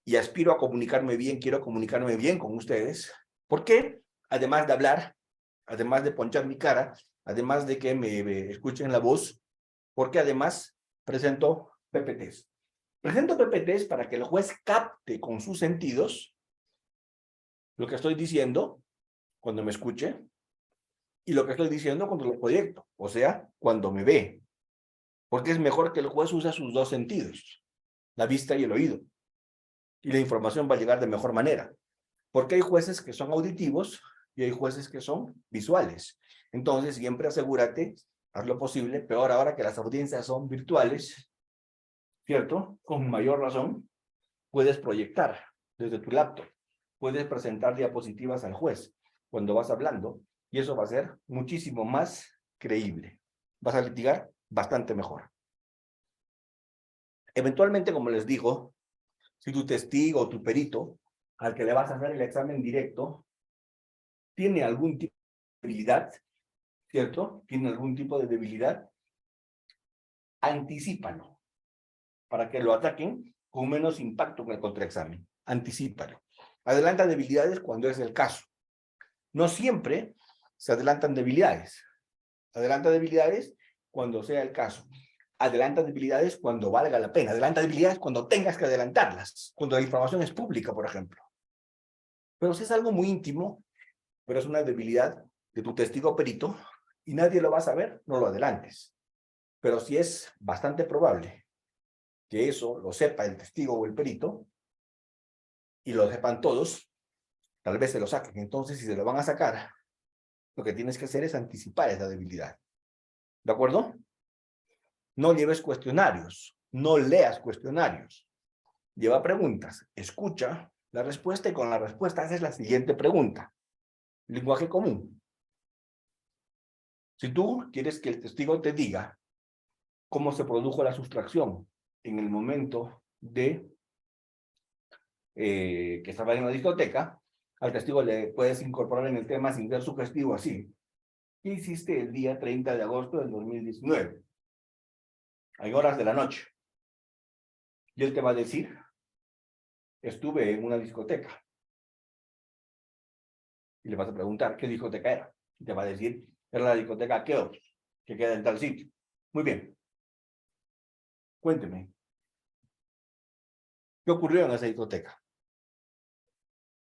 y aspiro a comunicarme bien, quiero comunicarme bien con ustedes, porque además de hablar, además de ponchar mi cara, además de que me escuchen la voz, porque además presento PPTs. Presento PPTs para que el juez capte con sus sentidos lo que estoy diciendo cuando me escuche y lo que estoy diciendo cuando lo proyecto, o sea, cuando me ve. Porque es mejor que el juez use sus dos sentidos, la vista y el oído. Y la información va a llegar de mejor manera. Porque hay jueces que son auditivos y hay jueces que son visuales. Entonces, siempre asegúrate, haz lo posible, peor ahora que las audiencias son virtuales, ¿cierto? Con mayor razón, puedes proyectar desde tu laptop, puedes presentar diapositivas al juez cuando vas hablando y eso va a ser muchísimo más creíble. Vas a litigar bastante mejor. Eventualmente, como les digo, si tu testigo o tu perito al que le vas a hacer el examen directo tiene algún tipo de debilidad, ¿cierto? Tiene algún tipo de debilidad, anticípalo para que lo ataquen con menos impacto en el contraexamen. Anticípalo. Adelanta debilidades cuando es el caso. No siempre se adelantan debilidades. Adelanta debilidades cuando sea el caso. Adelanta debilidades cuando valga la pena. Adelanta debilidades cuando tengas que adelantarlas. Cuando la información es pública, por ejemplo. Pero si es algo muy íntimo, pero es una debilidad de tu testigo perito y nadie lo va a saber, no lo adelantes. Pero si es bastante probable que eso lo sepa el testigo o el perito y lo sepan todos, tal vez se lo saquen. Entonces, si se lo van a sacar, lo que tienes que hacer es anticipar esa debilidad. ¿De acuerdo? No lleves cuestionarios, no leas cuestionarios. Lleva preguntas, escucha la respuesta y con la respuesta haces la siguiente pregunta. Lenguaje común. Si tú quieres que el testigo te diga cómo se produjo la sustracción en el momento de que estaba en la discoteca, al testigo le puedes incorporar en el tema sin ser sugestivo así. ¿Qué hiciste el día 30 de agosto del 2019? Hay horas de la noche. Y él te va a decir, estuve en una discoteca. Y le vas a preguntar, ¿qué discoteca era? Y te va a decir, era la discoteca Keops, que queda en tal sitio. Muy bien. Cuénteme, ¿qué ocurrió en esa discoteca?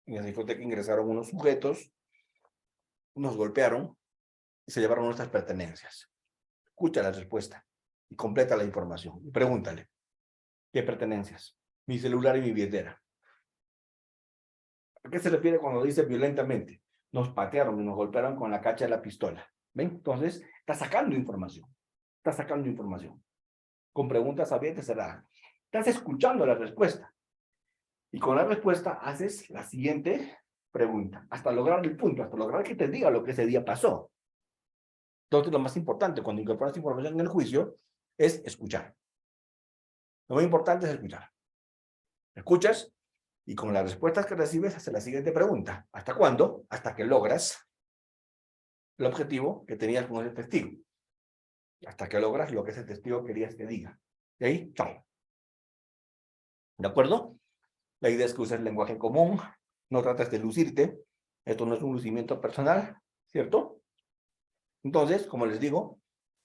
En esa discoteca ingresaron unos sujetos, nos golpearon y se llevaron nuestras pertenencias. Escucha la respuesta y completa la información. Y pregúntale, ¿qué pertenencias? Mi celular y mi billetera. ¿A qué se refiere cuando dice violentamente? Nos patearon y nos golpearon con la cacha de la pistola. ¿Ven? Entonces, está sacando información. Está sacando información. Con preguntas abiertas cerradas. Estás escuchando la respuesta. Y con la respuesta haces la siguiente pregunta. Hasta lograr el punto, hasta lograr que te diga lo que ese día pasó. Entonces, lo más importante cuando incorporas información en el juicio es escuchar. Lo más importante es escuchar. Escuchas y con las respuestas que recibes haces la siguiente pregunta. ¿Hasta cuándo? Hasta que logras el objetivo que tenías con ese testigo. Hasta que logras lo que ese testigo querías que diga. Y ahí, chao. ¿De acuerdo? La idea es que uses lenguaje común, no trates de lucirte. Esto no es un lucimiento personal, ¿cierto? Entonces, como les digo,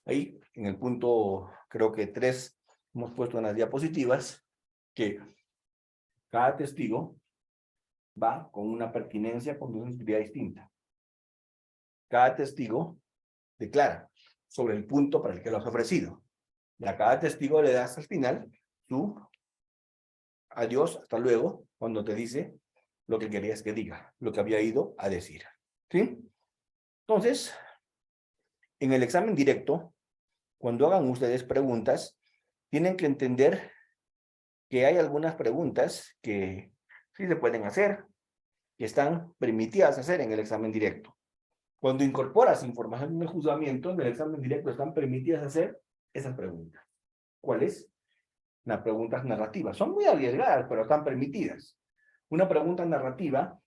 ahí en el punto, creo que 3, hemos puesto en las diapositivas que cada testigo va con una pertinencia, con una sensibilidad distinta. Cada testigo declara sobre el punto para el que lo has ofrecido. Y a cada testigo le das al final su adiós, hasta luego, cuando te dice lo que querías que diga, lo que había ido a decir. ¿Sí? Entonces, en el examen directo, cuando hagan ustedes preguntas, tienen que entender que hay algunas preguntas que sí se pueden hacer, que están permitidas hacer en el examen directo. Cuando incorporas información en el juzgamiento, en el examen directo están permitidas hacer esas preguntas. ¿Cuáles? Las preguntas narrativas. Son muy arriesgadas, pero están permitidas. Una pregunta narrativa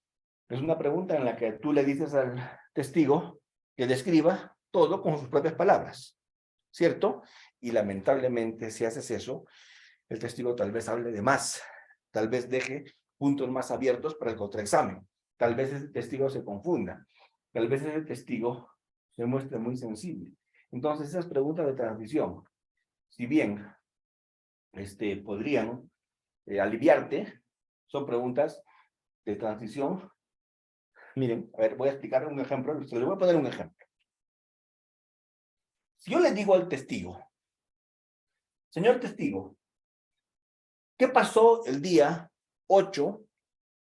es una pregunta en la que tú le dices al testigo que describa todo con sus propias palabras, ¿cierto? Y lamentablemente, si haces eso, el testigo tal vez hable de más, tal vez deje puntos más abiertos para el contraexamen, tal vez ese testigo se confunda, tal vez ese testigo se muestre muy sensible. Entonces, esas preguntas de transición, si bien podrían aliviarte, son preguntas de transición. Miren, a ver, voy a explicar un ejemplo, les voy a poner un ejemplo. Si yo le digo al testigo, señor testigo, ¿qué pasó el día 8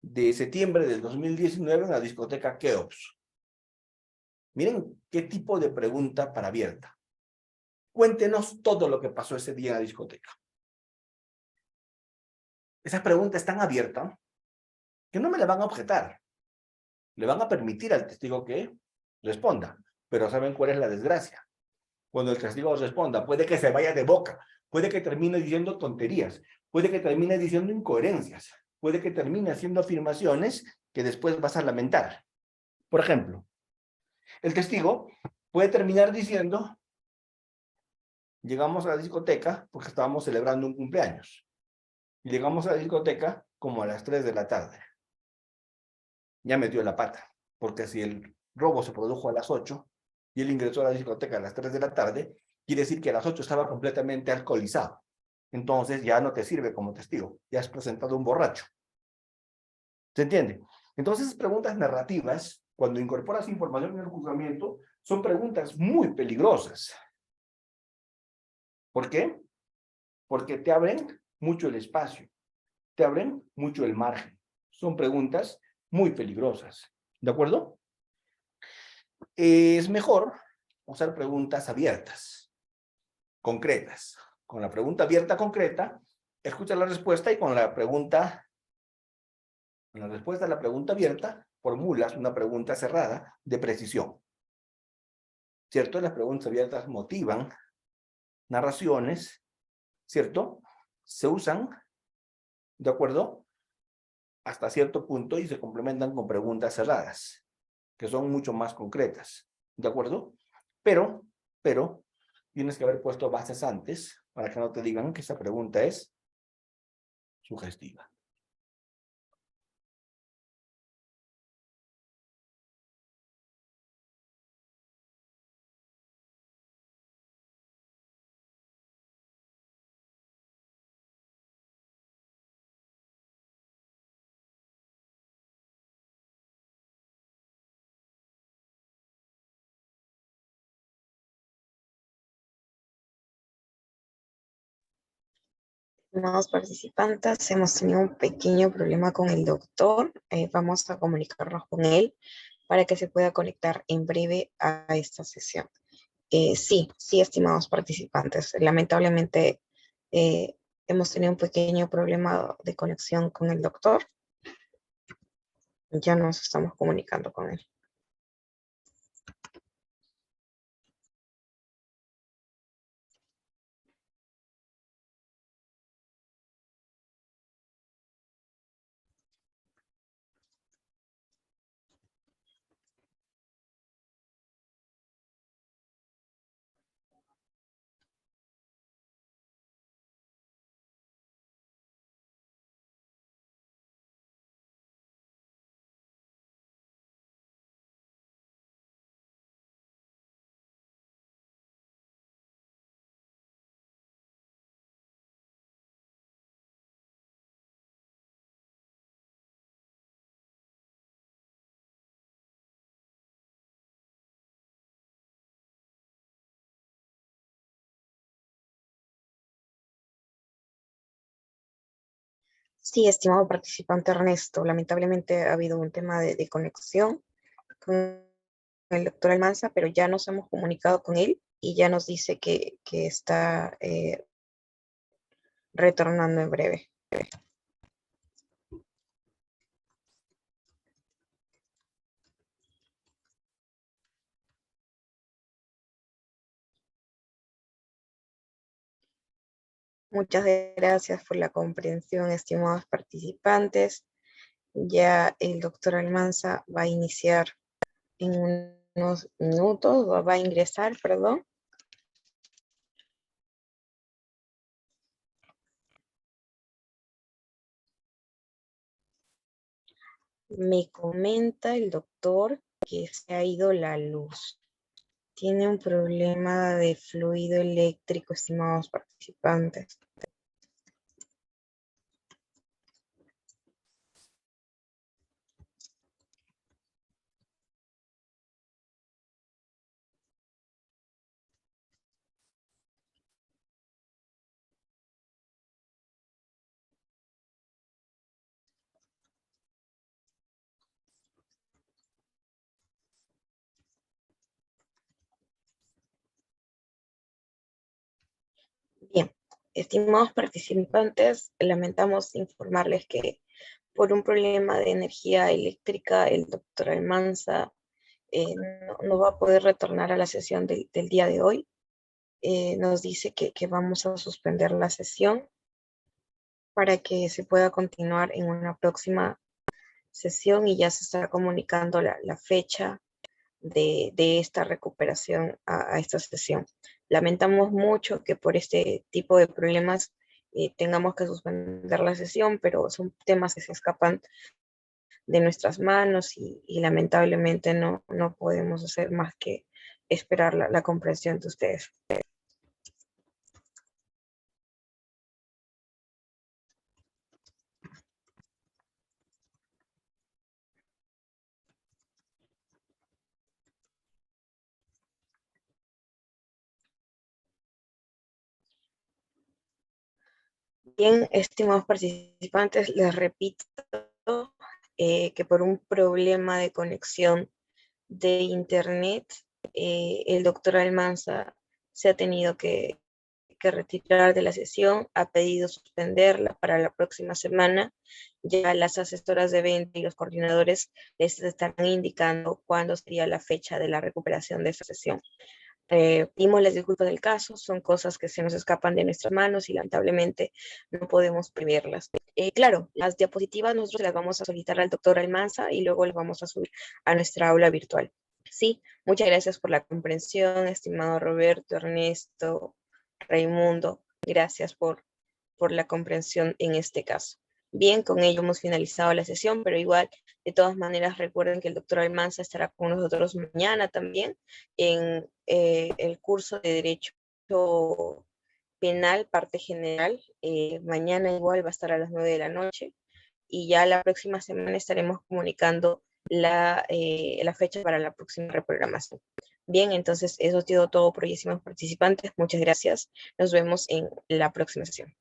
de septiembre del 2019 en la discoteca Keops? Miren qué tipo de pregunta para abierta. Cuéntenos todo lo que pasó ese día en la discoteca. Esa pregunta es tan abierta que no me la van a objetar. Le van a permitir al testigo que responda. Pero ¿saben cuál es la desgracia? Cuando el testigo responda, puede que se vaya de boca, puede que termine diciendo tonterías, puede que termine diciendo incoherencias, puede que termine haciendo afirmaciones que después vas a lamentar. Por ejemplo, el testigo puede terminar diciendo, llegamos a la discoteca porque estábamos celebrando un cumpleaños. Y llegamos a la discoteca como a las 3 de la tarde. Ya metió la pata, porque si el robo se produjo a las 8 y él ingresó a la discoteca a las 3 de la tarde, quiere decir que a las 8 estaba completamente alcoholizado. Entonces ya no te sirve como testigo, ya has presentado un borracho. ¿Se entiende? Entonces, preguntas narrativas, cuando incorporas información en el juzgamiento, son preguntas muy peligrosas. ¿Por qué? Porque te abren mucho el espacio, te abren mucho el margen. Son preguntas muy peligrosas. ¿De acuerdo? Es mejor usar preguntas abiertas, concretas. Con la pregunta abierta concreta, escucha la respuesta y con la respuesta a la pregunta abierta, formulas una pregunta cerrada de precisión. ¿Cierto? Las preguntas abiertas motivan narraciones, ¿cierto? Se usan, ¿de acuerdo? Hasta cierto punto y se complementan con preguntas cerradas, que son mucho más concretas, ¿de acuerdo? Pero, tienes que haber puesto bases antes para que no te digan que esa pregunta es sugestiva. Estimados participantes, hemos tenido un pequeño problema con el doctor. Vamos a comunicarnos con él para que se pueda conectar en breve a esta sesión. Sí, estimados participantes. Lamentablemente hemos tenido un pequeño problema de conexión con el doctor. Ya nos estamos comunicando con él. Sí, estimado participante Ernesto, lamentablemente ha habido un tema de conexión con el doctor Almanza, pero ya nos hemos comunicado con él y ya nos dice que está retornando en breve. Muchas gracias por la comprensión, estimados participantes. Ya el doctor Almanza va a iniciar en unos minutos, va a ingresar, perdón. Me comenta el doctor que se ha ido la luz. Tiene un problema de fluido eléctrico, estimados participantes. Bien, estimados participantes, lamentamos informarles que por un problema de energía eléctrica, el doctor Almanza no va a poder retornar a la sesión del día de hoy. Nos dice que vamos a suspender la sesión para que se pueda continuar en una próxima sesión y ya se está comunicando la fecha de esta recuperación a esta sesión. Lamentamos mucho que por este tipo de problemas tengamos que suspender la sesión, pero son temas que se escapan de nuestras manos y lamentablemente no podemos hacer más que esperar la comprensión de ustedes. Bien, estimados participantes, les repito que por un problema de conexión de internet, el doctor Almanza se ha tenido que retirar de la sesión, ha pedido suspenderla para la próxima semana. Ya las asesoras de venta y los coordinadores les estarán indicando cuándo sería la fecha de la recuperación de esta sesión. Pedimos las disculpas del caso, son cosas que se nos escapan de nuestras manos y lamentablemente no podemos preverlas. Claro, las diapositivas nosotros las vamos a solicitar al doctor Almanza y luego las vamos a subir a nuestra aula virtual. Sí, muchas gracias por la comprensión, estimado Roberto, Ernesto, Raimundo, gracias por la comprensión en este caso. Bien, con ello hemos finalizado la sesión, pero igual, de todas maneras, recuerden que el doctor Almanza estará con nosotros mañana también en el curso de Derecho Penal, parte general. Mañana igual va a estar a las 9 de la noche y ya la próxima semana estaremos comunicando la fecha para la próxima reprogramación. Bien, entonces eso ha sido todo por hoy, estimados participantes. Muchas gracias. Nos vemos en la próxima sesión.